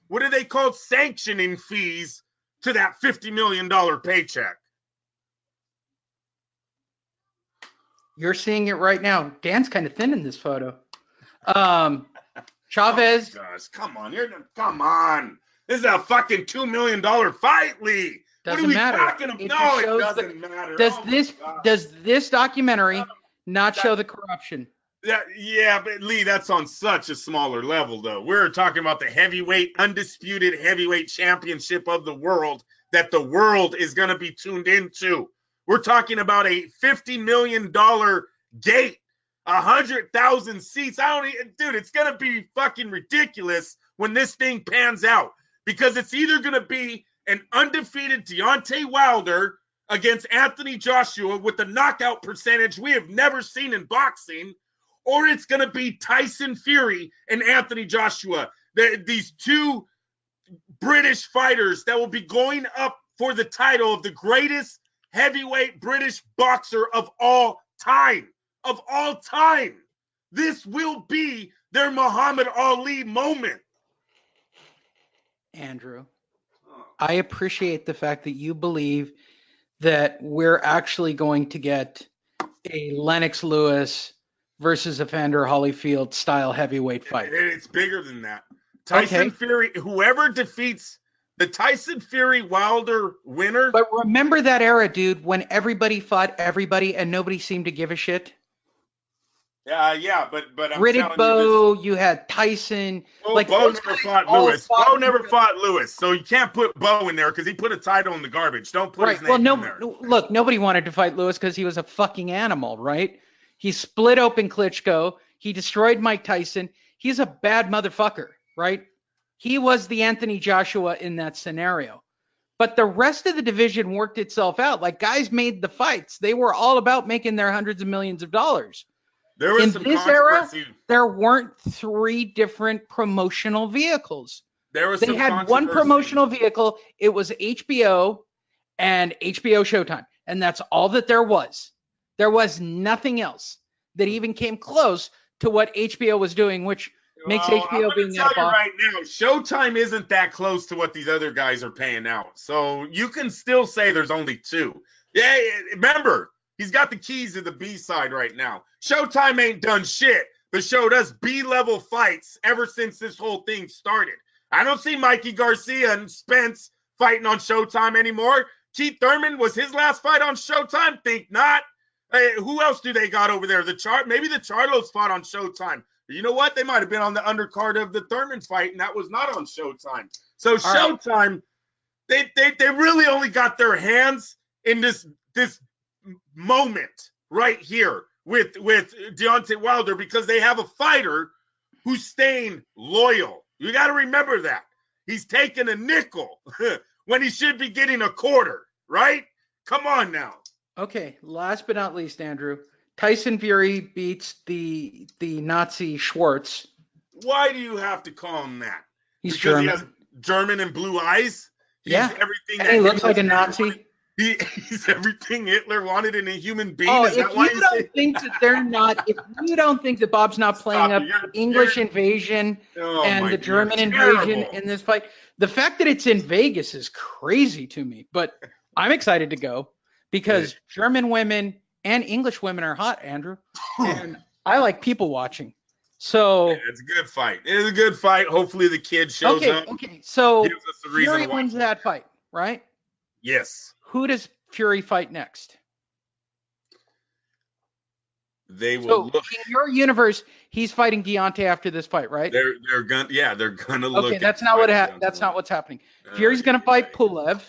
what are they called, sanctioning fees to that $50 million paycheck. You're seeing it right now. Dan's kind of thin in this photo. Chavez. Oh gosh, come on. This is a fucking $2 million fight, Lee. Doesn't what are we matter. talking about? It No, just it shows doesn't matter. Does this documentary not show the corruption? Yeah, but Lee, that's on such a smaller level, though. We're talking about the undisputed heavyweight championship of the world that the world is going to be tuned into. We're talking about a $50 million gate, 100,000 seats. Dude, it's going to be fucking ridiculous when this thing pans out, because it's either going to be an undefeated Deontay Wilder against Anthony Joshua with the knockout percentage we have never seen in boxing, or it's going to be Tyson Fury and Anthony Joshua, these two British fighters that will be going up for the title of the greatest heavyweight British boxer of all time. Of all time. This will be their Muhammad Ali moment. Andrew, I appreciate the fact that you believe that we're actually going to get a Lennox Lewis versus Evander Holyfield style heavyweight fight. It's bigger than that. Tyson Fury, whoever defeats the Tyson Fury Wilder winner. But remember that era, dude, when everybody fought everybody and nobody seemed to give a shit? Yeah, but I'm Riddick Bowe, you had Tyson. Bowe never fought Lewis. Bowe never fought Lewis, so you can't put Bowe in there because he put a title in the garbage. Don't put his name in there. Look, nobody wanted to fight Lewis because he was a fucking animal, right? He split open Klitschko. He destroyed Mike Tyson. He's a bad motherfucker, right? He was the Anthony Joshua in that scenario. But the rest of the division worked itself out. Like, guys made the fights. They were all about making their hundreds of millions of dollars. There was in some this era, there weren't 3 different promotional vehicles. They had one promotional vehicle. It was HBO and HBO Showtime. And that's all that there was. There was nothing else that even came close to what HBO was doing, which makes HBO being that boss. Right now, Showtime isn't that close to what these other guys are paying out. So you can still say there's only 2. Yeah, remember, he's got the keys to the B side right now. Showtime ain't done shit, but showed us B-level fights ever since this whole thing started. I don't see Mikey Garcia and Spence fighting on Showtime anymore. Keith Thurman, was his last fight on Showtime? Think not. Hey, who else do they got over there? Maybe the Charlos fought on Showtime. You know what? They might have been on the undercard of the Thurman fight, and that was not on Showtime. So Showtime, they really only got their hands in this moment right here with Deontay Wilder because they have a fighter who's staying loyal. You got to remember that. He's taking a nickel when he should be getting a quarter, right? Come on now. Okay, last but not least, Andrew. Tyson Fury beats the Nazi Schwartz. Why do you have to call him that? He's because German. He has German and blue eyes? He's everything and he looks like a Nazi. He's everything Hitler wanted in a human being. Oh, Is that why if you don't think that they're not, if you don't think that Bob's not playing up the English invasion and the German invasion in this fight, the fact that it's in Vegas is crazy to me. But I'm excited to go because German women and English women are hot, Andrew. And I like people watching. So it's a good fight. It is a good fight. Hopefully the kid shows up. Okay. So gives us a reason Fury to watch wins that fight, right? Yes. Who does Fury fight next? They will look in your universe. He's fighting Deontay after this fight, right? They're gonna look. Okay, that's not what's happening. Fury's gonna fight Pulev.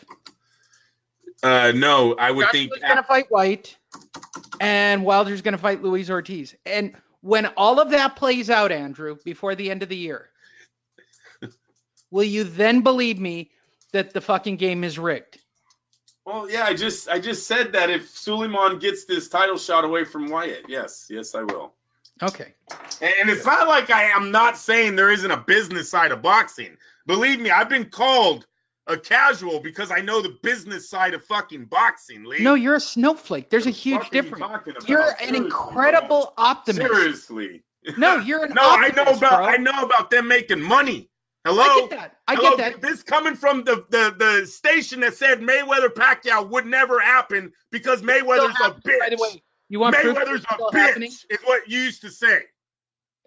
No, I would Joshua's think gonna fight Whyte, and Wilder's gonna fight Luis Ortiz. And when all of that plays out, Andrew, before the end of the year, will you then believe me that the fucking game is rigged? Well, yeah, I just said that if Suleiman gets this title shot away from Wyatt, yes, I will. Okay. And it's not like I'm not saying there isn't a business side of boxing. Believe me, I've been called a casual because I know the business side of fucking boxing, Lee. No, you're a snowflake. There's a huge difference. You're an incredible optimist. Seriously. No, you're an no, optimist, I know about them making money. Hello? I get that. This coming from the station that said Mayweather-Pacquiao would never happen because Mayweather's a bitch. By the way, you want Mayweather's a bitch happening? Is what you used to say.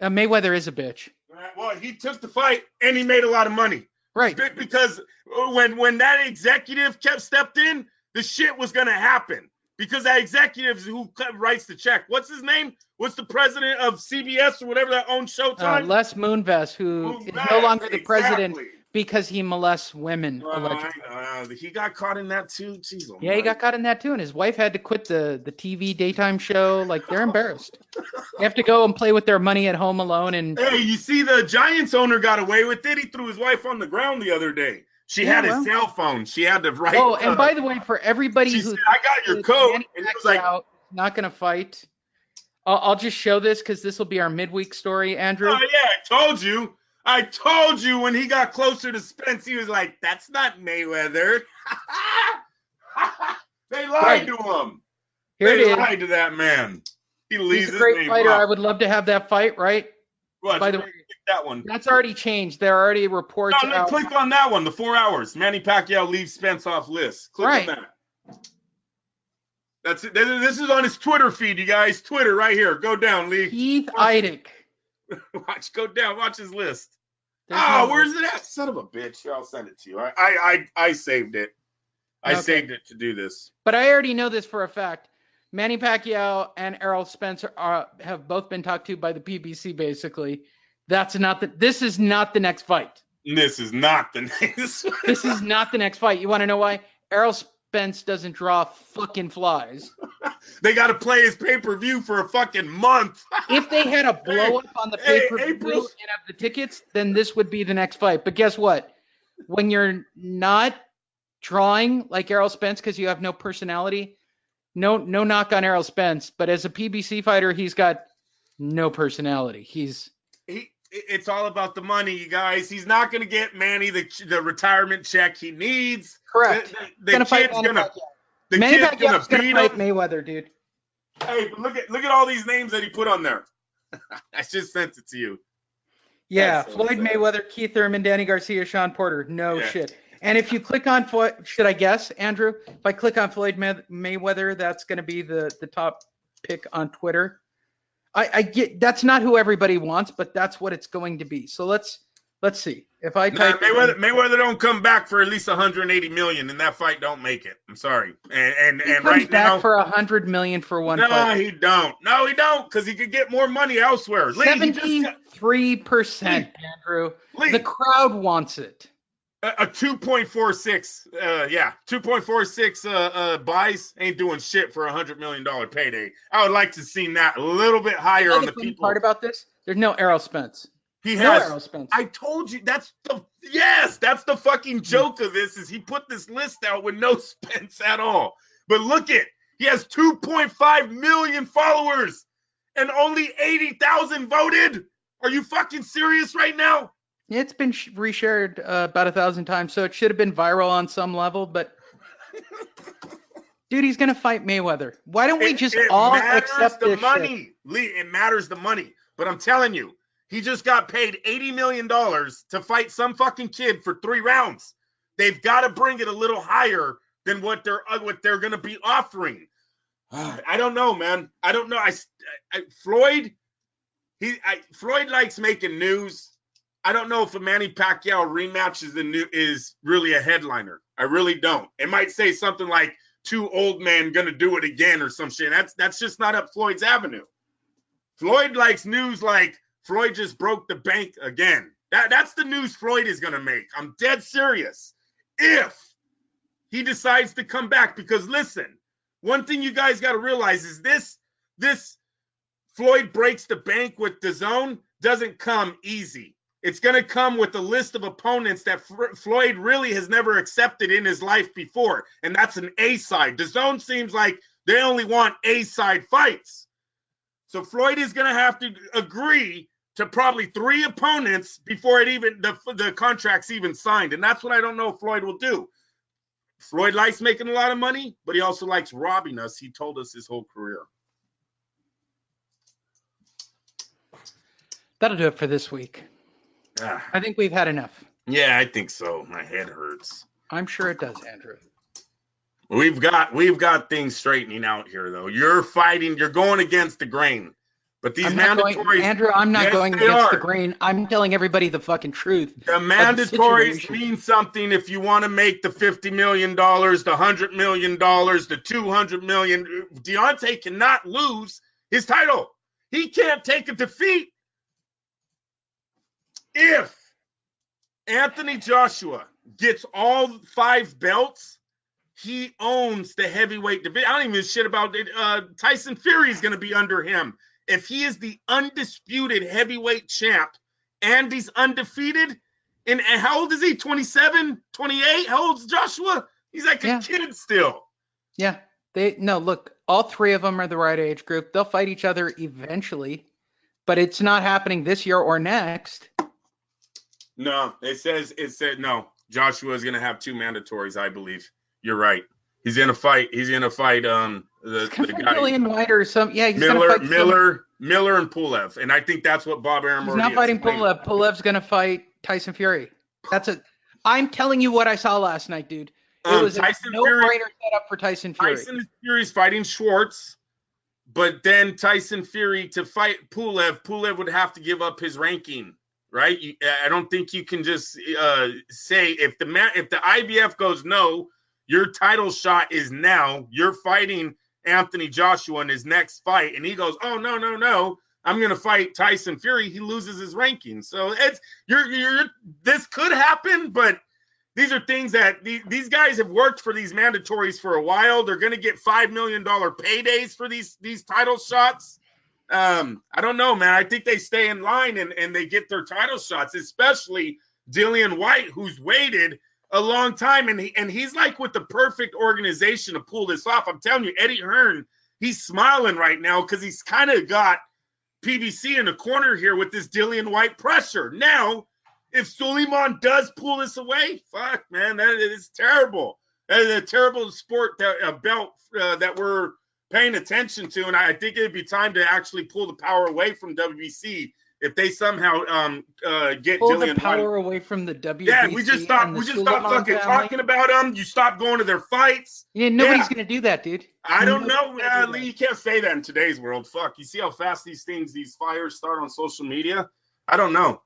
Mayweather is a bitch. Well, he took the fight and he made a lot of money. Right. Because when that executive stepped in, the shit was going to happen. Because that executive who writes the check, what's his name? What's the president of CBS or whatever that owns Showtime? Les Moonves, who is no longer the president because he molests women. He got caught in that too. Jeez, yeah, he got caught in that too, and his wife had to quit the TV daytime show. Like, they're embarrassed. They have to go and play with their money at home alone. And hey, you see, the Giants owner got away with it. He threw his wife on the ground the other day. She had his cell phone. She had to write. Oh, and by the way, for everybody who said, I got your code, and he was like, not going to fight. I'll just show this because this will be our midweek story, Andrew. Oh yeah, I told you when he got closer to Spence, he was like, "That's not Mayweather." They lied to him. They lied to that man. He leaves. He's a great fighter. I would love to have that fight. Right. What? By the way, that one. That's already changed. There are already reports. No, click on that one. The 4 hours. Manny Pacquiao leaves Spence off list. Click on that. That's it. This is on his Twitter feed, you guys. Twitter right here. Go down, Lee. Keith Idek. Go down. Watch his list. Where's it at? Son of a bitch. Here, I'll send it to you. I saved it. I saved it to do this. But I already know this for a fact. Manny Pacquiao and Errol Spence have both been talked to by the PBC, basically. This is not the next fight. This is not the next fight. This is not the next fight. You want to know why? Errol Spence doesn't draw fucking flies. They got to play his pay-per-view for a fucking month. If they had a blow-up on the pay-per-view and have the tickets, then this would be the next fight. But guess what? When you're not drawing like Errol Spence because you have no personality, no knock on Errol Spence, but as a PBC fighter, he's got no personality. It's all about the money, you guys. He's not going to get Manny the retirement check he needs. Correct. The kid's going to beat him. Mayweather, dude. Hey, but look at all these names that he put on there. I just sent it to you. Yeah, Floyd Mayweather, Keith Thurman, Danny Garcia, Sean Porter. No shit. And if you click on Floyd, should I guess, Andrew? If I click on Floyd Mayweather, that's going to be the top pick on Twitter. I get that's not who everybody wants, but that's what it's going to be. So let's see. If I type Mayweather don't come back for at least 180 million, and that fight don't make it. I'm sorry. And he and comes right back now for 100 million for one fight. No, he don't. No, he don't, because he could get more money elsewhere. 73%, Andrew. The crowd wants it. A 2.46, 2.46 buys ain't doing shit for $100 million payday. I would like to see that a little bit higher on the people. Part about this, there's no Errol Spence. He no has. Errol Spence. I told you that's the fucking joke of this is he put this list out with no Spence at all. But look he has 2.5 million followers and only 80,000 voted. Are you fucking serious right now? It's been reshared about 1,000 times, so it should have been viral on some level. But dude, he's gonna fight Mayweather. Why don't we just all accept the this money, shit? Lee? It matters the money. But I'm telling you, he just got paid $80 million to fight some fucking kid for 3 rounds. They've got to bring it a little higher than what they're gonna be offering. I don't know, man. I don't know. Floyd likes making news. I don't know if a Manny Pacquiao rematch is really a headliner. I really don't. It might say something like 2 old men gonna do it again or some shit. That's just not up Floyd's avenue. Floyd likes news like Floyd just broke the bank again. That's the news Floyd is gonna make. I'm dead serious. If he decides to come back, because listen, one thing you guys got to realize is this Floyd breaks the bank with DAZN doesn't come easy. It's going to come with a list of opponents that Floyd really has never accepted in his life before, and that's an A-side. DAZN seems like they only want A-side fights. So Floyd is going to have to agree to probably 3 opponents before the contract's even signed, and that's what I don't know if Floyd will do. Floyd likes making a lot of money, but he also likes robbing us. He told us his whole career. That'll do it for this week. I think we've had enough. Yeah, I think so. My head hurts. I'm sure it does, Andrew. We've got things straightening out here, though. You're fighting. You're going against the grain. But these mandatories, Andrew, I'm not going against the grain. I'm telling everybody the fucking truth. The mandatories mean something if you want to make the $50 million, the $100 million, the $200 million. Deontay cannot lose his title. He can't take a defeat. If Anthony Joshua gets all 5 belts, he owns the heavyweight division. I don't even give a shit about it. Tyson Fury is going to be under him. If he is the undisputed heavyweight champ and he's undefeated, and how old is he? 27, 28? How old is Joshua? He's like a kid still. Yeah. Look, all 3 of them are the right age group. They'll fight each other eventually, but it's not happening this year or next. No, it said no. Joshua is going to have 2 mandatories, I believe. You're right. He's going to fight. The guy. Whyte or some. Yeah, he's Miller and Pulev, and I think that's what Bob Arum. He's not fighting Pulev. Pulev's going to fight Tyson Fury. I'm telling you what I saw last night, dude. It was Tyson a no-brainer setup for Tyson Fury. Tyson Fury's fighting Schwartz, but then Tyson Fury to fight Pulev would have to give up his ranking, right? I don't think you can just say if the IBF goes no, your title shot is now. You're fighting Anthony Joshua in his next fight, and he goes, "Oh no, I'm gonna fight Tyson Fury." He loses his ranking. So this could happen, but these are things that these guys have worked for these mandatories for a while. They're gonna get $5 million paydays for these title shots. I don't know, man. I think they stay in line and they get their title shots, especially Dillian Whyte, who's waited a long time, and he's like with the perfect organization to pull this off. I'm telling you, Eddie Hearn, he's smiling right now because he's kind of got PBC in the corner here with this Dillian Whyte pressure. Now, if Suleiman does pull this away, fuck, man, that is terrible. That is a terrible sport belt that we're paying attention to, and I think it'd be time to actually pull the power away from WBC. If they somehow get pull Dillian the power Whyte away from the WBC, yeah, we just stop fucking talking about them. You stop going to their fights. Yeah, nobody's gonna do that, dude. I don't know, Lee. You can't say that in today's world. Fuck, you see how fast these fires start on social media? I don't know,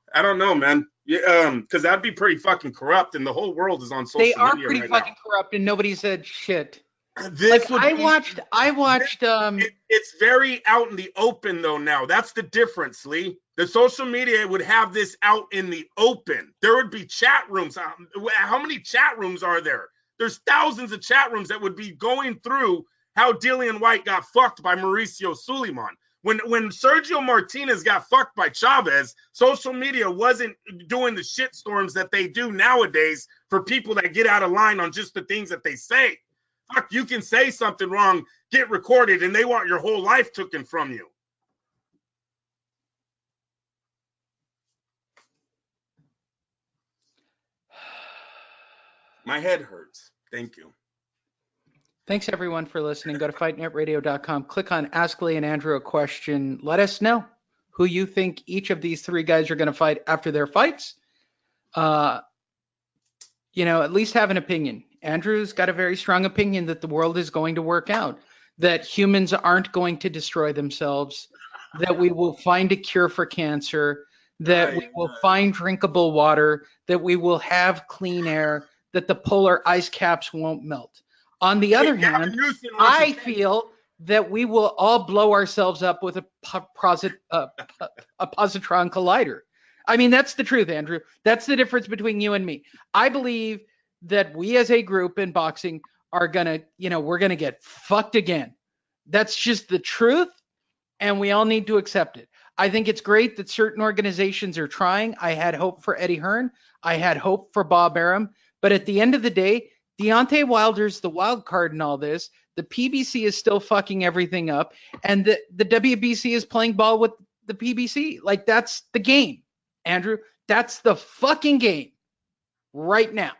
man. Yeah, because that'd be pretty fucking corrupt, and the whole world is on social media. They are pretty fucking corrupt, and nobody said shit. I watched. It's very out in the open though now. That's the difference, Lee. The social media would have this out in the open. There would be chat rooms. How many chat rooms are there? There's thousands of chat rooms that would be going through how Dillian Whyte got fucked by Mauricio Suleiman. When Sergio Martinez got fucked by Chavez, social media wasn't doing the shitstorms that they do nowadays for people that get out of line on just the things that they say. Fuck, you can say something wrong, get recorded, and they want your whole life taken from you. My head hurts. Thank you. Thanks, everyone, for listening. Go to fightnetradio.com. Click on Ask Lee and Andrew a question. Let us know who you think each of these 3 guys are going to fight after their fights. At least have an opinion. Andrew's got a very strong opinion that the world is going to work out, that humans aren't going to destroy themselves, that we will find a cure for cancer, that we will find drinkable water, that we will have clean air, that the polar ice caps won't melt. On the other hand, I feel that we will all blow ourselves up with a positron collider. I mean, that's the truth, Andrew. That's the difference between you and me. I believe that we as a group in boxing are going to, we're going to get fucked again. That's just the truth, and we all need to accept it. I think it's great that certain organizations are trying. I had hope for Eddie Hearn. I had hope for Bob Arum. But at the end of the day, Deontay Wilder's the wild card in all this. The PBC is still fucking everything up, and the WBC is playing ball with the PBC. Like, that's the game, Andrew. That's the fucking game right now.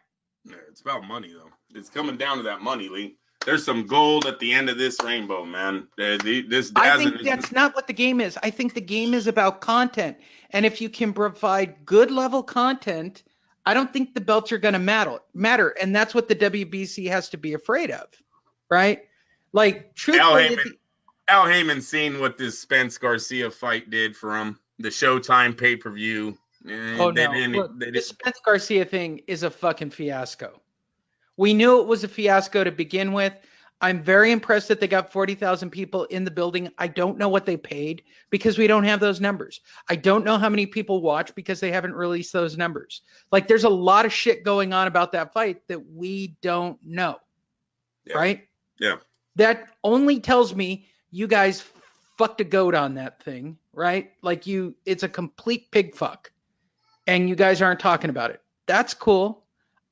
Yeah, it's about money, though. It's coming down to that money, Lee. There's some gold at the end of this rainbow, man. I think that's not what the game is. I think the game is about content. And if you can provide good level content, I don't think the belts are going to matter. And that's what the WBC has to be afraid of, right? Like, truthfully, Al Heyman's seen what this Spence Garcia fight did for him. The Showtime pay-per-view. This Spence Garcia thing is a fucking fiasco. We knew it was a fiasco to begin with. I'm very impressed that they got 40,000 people in the building. I don't know what they paid because we don't have those numbers. I don't know how many people watch because they haven't released those numbers. Like, there's a lot of shit going on about that fight that we don't know. Yeah. Right? Yeah. That only tells me you guys fucked a goat on that thing, right? Like, it's a complete pig fuck. And you guys aren't talking about it. That's cool.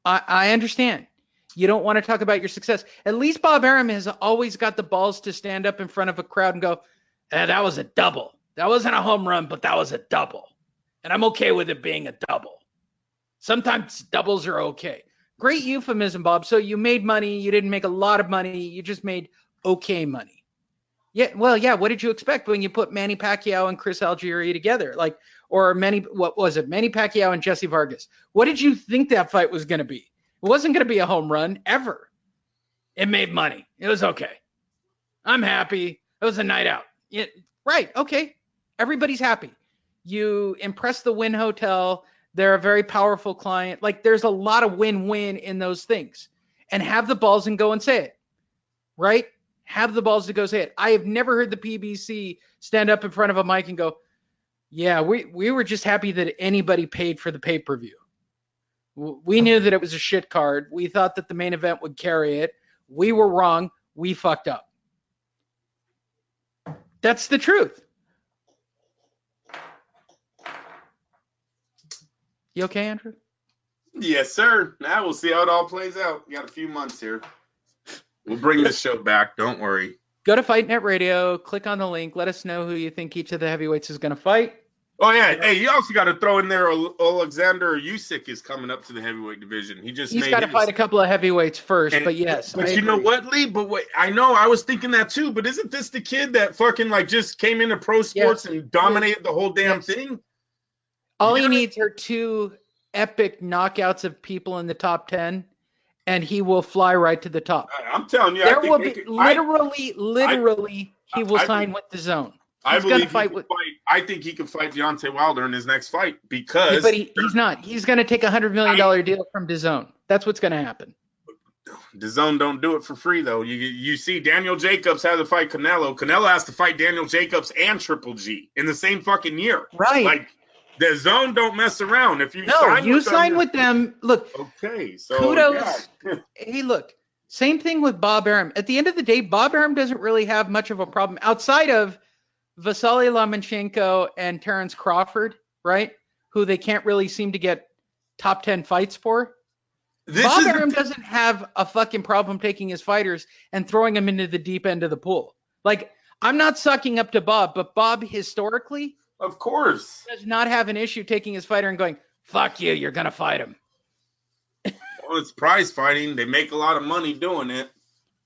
I understand. You don't want to talk about your success. At least Bob Arum has always got the balls to stand up in front of a crowd and go, that was a double. That wasn't a home run, but that was a double. And I'm okay with it being a double. Sometimes doubles are okay. Great euphemism, Bob. So you made money. You didn't make a lot of money. You just made okay money. Yeah. Well, yeah. What did you expect when you put Manny Pacquiao and Chris Algieri together? Manny Pacquiao and Jesse Vargas. What did you think that fight was going to be? It wasn't going to be a home run ever. It made money. It was okay. I'm happy. It was a night out. Right. Okay. Everybody's happy. You impress the Wynn Hotel. They're a very powerful client. Like, there's a lot of win-win in those things. And have the balls and go and say it. Right? Have the balls to go say it. I have never heard the PBC stand up in front of a mic and go, yeah, we were just happy that anybody paid for the pay-per-view. We knew that it was a shit card. We thought that the main event would carry it. We were wrong. We fucked up. That's the truth. You okay, Andrew? Yes, sir. Now we'll see how it all plays out. We got a few months here. We'll bring this show back. Don't worry. Go to Fight Net Radio. Click on the link. Let us know who you think each of the heavyweights is going to fight. Oh, yeah. Hey, you also got to throw in there Alexander Usyk is coming up to the heavyweight division. He's got to fight a couple of heavyweights first, but yes. But you know what, Lee? But wait, I know I was thinking that too, but isn't this the kid that fucking just came into pro sports and dominated the whole damn thing? All he needs are 2 epic knockouts of people in the top 10, and he will fly right to the top. I'm telling you, he will sign with the Zone. I think he can fight Deontay Wilder in his next fight because. But he's not. He's going to take $100 million deal from DAZN. That's what's going to happen. DAZN don't do it for free though. You see, Daniel Jacobs had to fight Canelo. Canelo has to fight Daniel Jacobs and Triple G in the same fucking year. Right. Like, DAZN don't mess around. If you sign with them. Look. Okay. So kudos. Yeah. Hey, look. Same thing with Bob Arum. At the end of the day, Bob Arum doesn't really have much of a problem outside of Vasily Lomachenko and Terrence Crawford, right? Who they can't really seem to get top 10 fights for. Bob Arum doesn't have a fucking problem taking his fighters and throwing them into the deep end of the pool. Like, I'm not sucking up to Bob, but Bob historically, of course, does not have an issue taking his fighter and going, fuck you, you're going to fight him. Well, it's prize fighting. They make a lot of money doing it.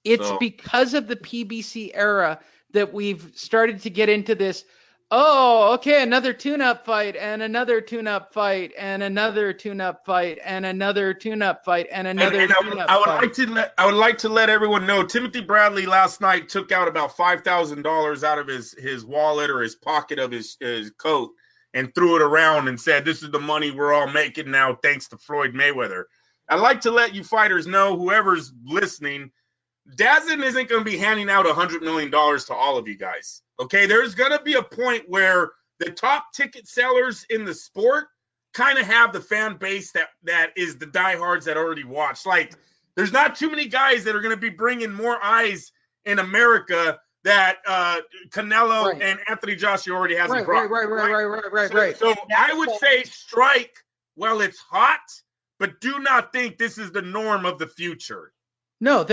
It's because of the PBC era that we've started to get into this, another tune-up fight, and another tune-up fight, and another tune-up fight, and another tune-up fight, and another tune-up fight. I would like to let everyone know, Timothy Bradley last night took out about $5,000 out of his wallet or his pocket of his coat and threw it around and said, this is the money we're all making now thanks to Floyd Mayweather. I'd like to let you fighters know, whoever's listening, DAZN isn't going to be handing out $100 million to all of you guys. Okay, there's going to be a point where the top ticket sellers in the sport kind of have the fan base that is the diehards that already watch. Like, there's not too many guys that are going to be bringing more eyes in America that Canelo and Anthony Joshua already hasn't brought. Right. So I would say strike while it's hot, but do not think this is the norm of the future. No,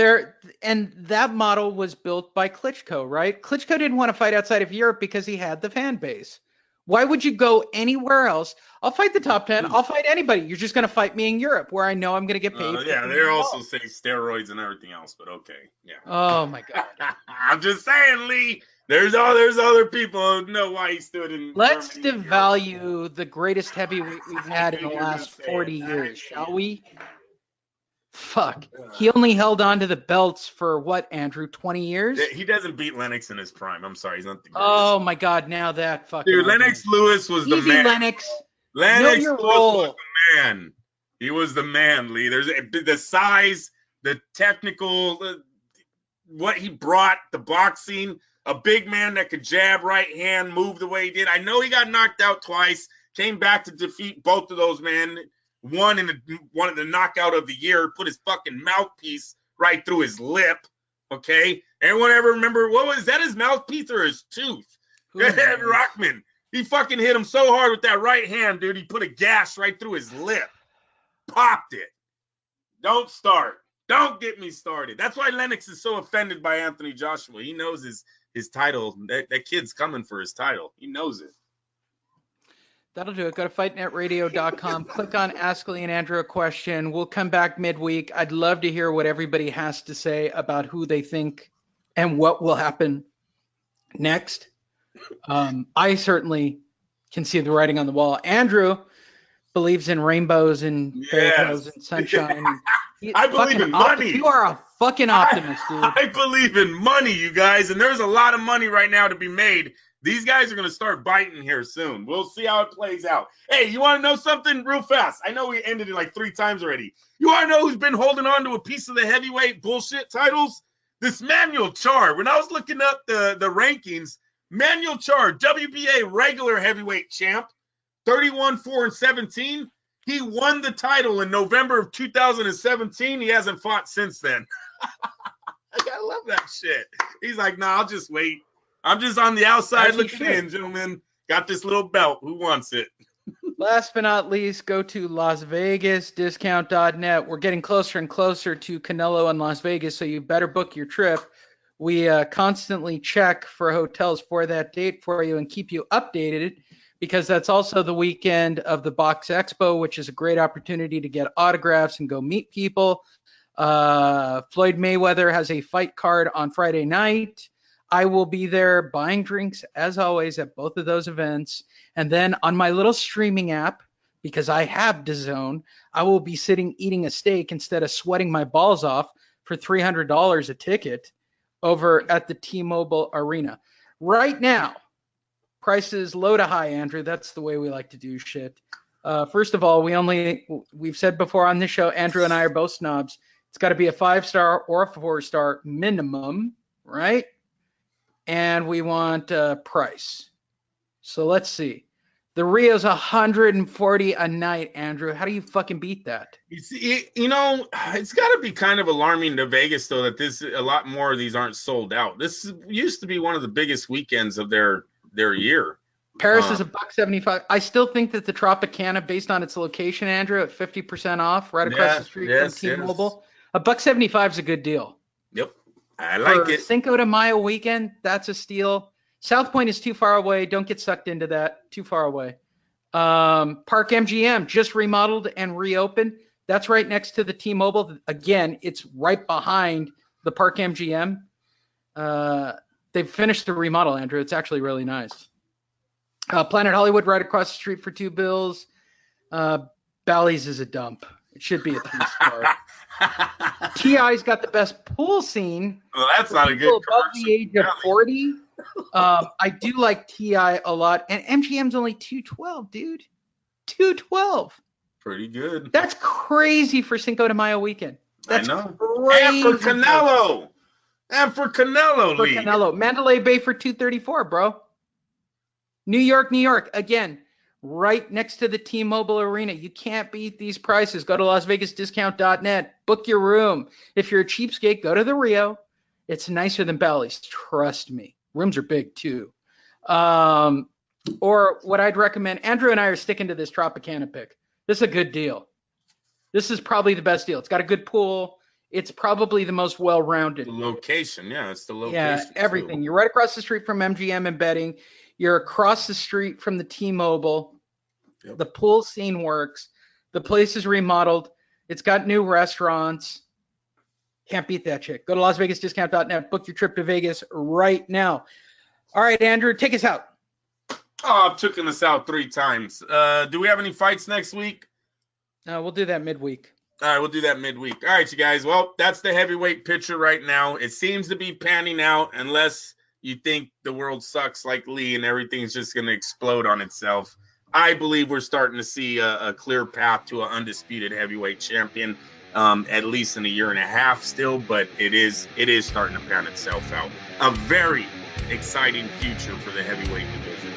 and that model was built by Klitschko, right? Klitschko didn't want to fight outside of Europe because he had the fan base. Why would you go anywhere else? I'll fight the top 10. I'll fight anybody. You're just going to fight me in Europe where I know I'm going to get paid. Yeah, they're also saying steroids and everything else, but okay. Yeah. Oh, my God. I'm just saying, Lee, there's other people who know why he stood in. Let's devalue the greatest heavyweight we've had in the last 40 years, shall we? Fuck. He only held on to the belts for what, Andrew? 20 years? He doesn't beat Lennox in his prime. I'm sorry, he's not the greatest. Oh my God! Now that fucking dude, Lennox Lewis was the man. Lennox. Lennox Lewis was the man. He was the man, Lee. There's the size, the technical, what he brought, the boxing. A big man that could jab, right hand, move the way he did. I know he got knocked out twice. Came back to defeat both of those men. One in the knockout of the year, put his fucking mouthpiece right through his lip. Okay, anyone ever remember what was that? His mouthpiece or his tooth? Ed Rockman. He fucking hit him so hard with that right hand, dude. He put a gash right through his lip, popped it. Don't start. Don't get me started. That's why Lennox is so offended by Anthony Joshua. He knows his title. That kid's coming for his title. He knows it. That'll do it. Go to fightnetradio.com. Click on Ask Lee and Andrew a question. We'll come back midweek. I'd love to hear what everybody has to say about who they think and what will happen next. I certainly can see the writing on the wall. Andrew believes in rainbows and rainbows and sunshine. I believe in money. You are a fucking optimist, dude. I believe in money, you guys, and there's a lot of money right now to be made. These guys are going to start biting here soon. We'll see how it plays out. Hey, you want to know something real fast? I know we ended it like 3 times already. You want to know who's been holding on to a piece of the heavyweight bullshit titles? This Manuel Charr. When I was looking up the rankings, Manuel Charr, WBA regular heavyweight champ, 31-4-17. He won the title in November of 2017. He hasn't fought since then. I gotta love that shit. He's like, nah, I'll just wait. I'm just on the outside looking in, gentlemen. Got this little belt. Who wants it? Last but not least, go to LasVegasDiscount.net. We're getting closer and closer to Canelo in Las Vegas, so you better book your trip. We constantly check for hotels for that date for you and keep you updated, because that's also the weekend of the Box Expo, which is a great opportunity to get autographs and go meet people. Floyd Mayweather has a fight card on Friday night. I will be there buying drinks, as always, at both of those events. And then on my little streaming app, because I have DAZN, I will be sitting eating a steak instead of sweating my balls off for $300 a ticket over at the T-Mobile Arena. Right now, prices low to high, Andrew. That's the way we like to do shit. First of all, we've said before on this show, Andrew and I are both snobs. It's got to be a 5-star or a 4-star minimum, right? And we want price. So let's see. The Rio's $140 a night, Andrew. How do you fucking beat that? You know, it's got to be kind of alarming to Vegas, though, that a lot more of these aren't sold out. This used to be one of the biggest weekends of their year. Paris is $175. I still think that the Tropicana, based on its location, Andrew, at 50% off, right across the street from T-Mobile, $175 is a good deal. Yep. I like it. Cinco de Mayo weekend, that's a steal. South Point is too far away. Don't get sucked into that. Too far away. Park MGM just remodeled and reopened. That's right next to the T-Mobile. Again, it's right behind the Park MGM. They've finished the remodel, Andrew. It's actually really nice. Planet Hollywood right across the street for $2. Bally's is a dump. It should be a 3-star. TI's got the best pool scene. Well, that's not a good above the age of 40. I do like TI a lot, and MGM's only $212, dude. $212. Pretty good. That's crazy for Cinco de Mayo weekend. That's I know. Crazy. And for Canelo. For Canelo. Mandalay Bay for $234, bro. New York. Again, right next to the T-Mobile Arena. You can't beat these prices. Go to LasVegasDiscount.net. Book your room. If you're a cheapskate, go to the Rio. It's nicer than Bally's. Trust me. Rooms are big, too. Or what I'd recommend, Andrew and I are sticking to this Tropicana pick. This is a good deal. This is probably the best deal. It's got a good pool. It's probably the most well-rounded. The location, yeah, it's the location. Yeah, everything. You're right across the street from MGM and betting. You're across the street from the T-Mobile. Yep. The pool scene works. The place is remodeled. It's got new restaurants. Can't beat that shit. Go to LasVegasDiscount.net. Book your trip to Vegas right now. All right, Andrew, take us out. Oh, I've taken us out 3 times. Do we have any fights next week? We'll do that midweek. All right, we'll do that midweek. All right, you guys. Well, that's the heavyweight picture right now. It seems to be panning out unless you think the world sucks like Lee and everything's just going to explode on itself. I believe we're starting to see a clear path to an undisputed heavyweight champion, at least in a year and a half still, but it is starting to pan itself out. A very exciting future for the heavyweight division.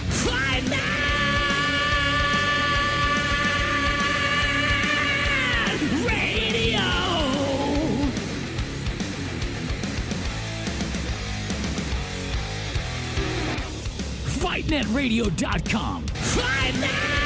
Fight Net Radio. FightNetRadio.com. Fight Net!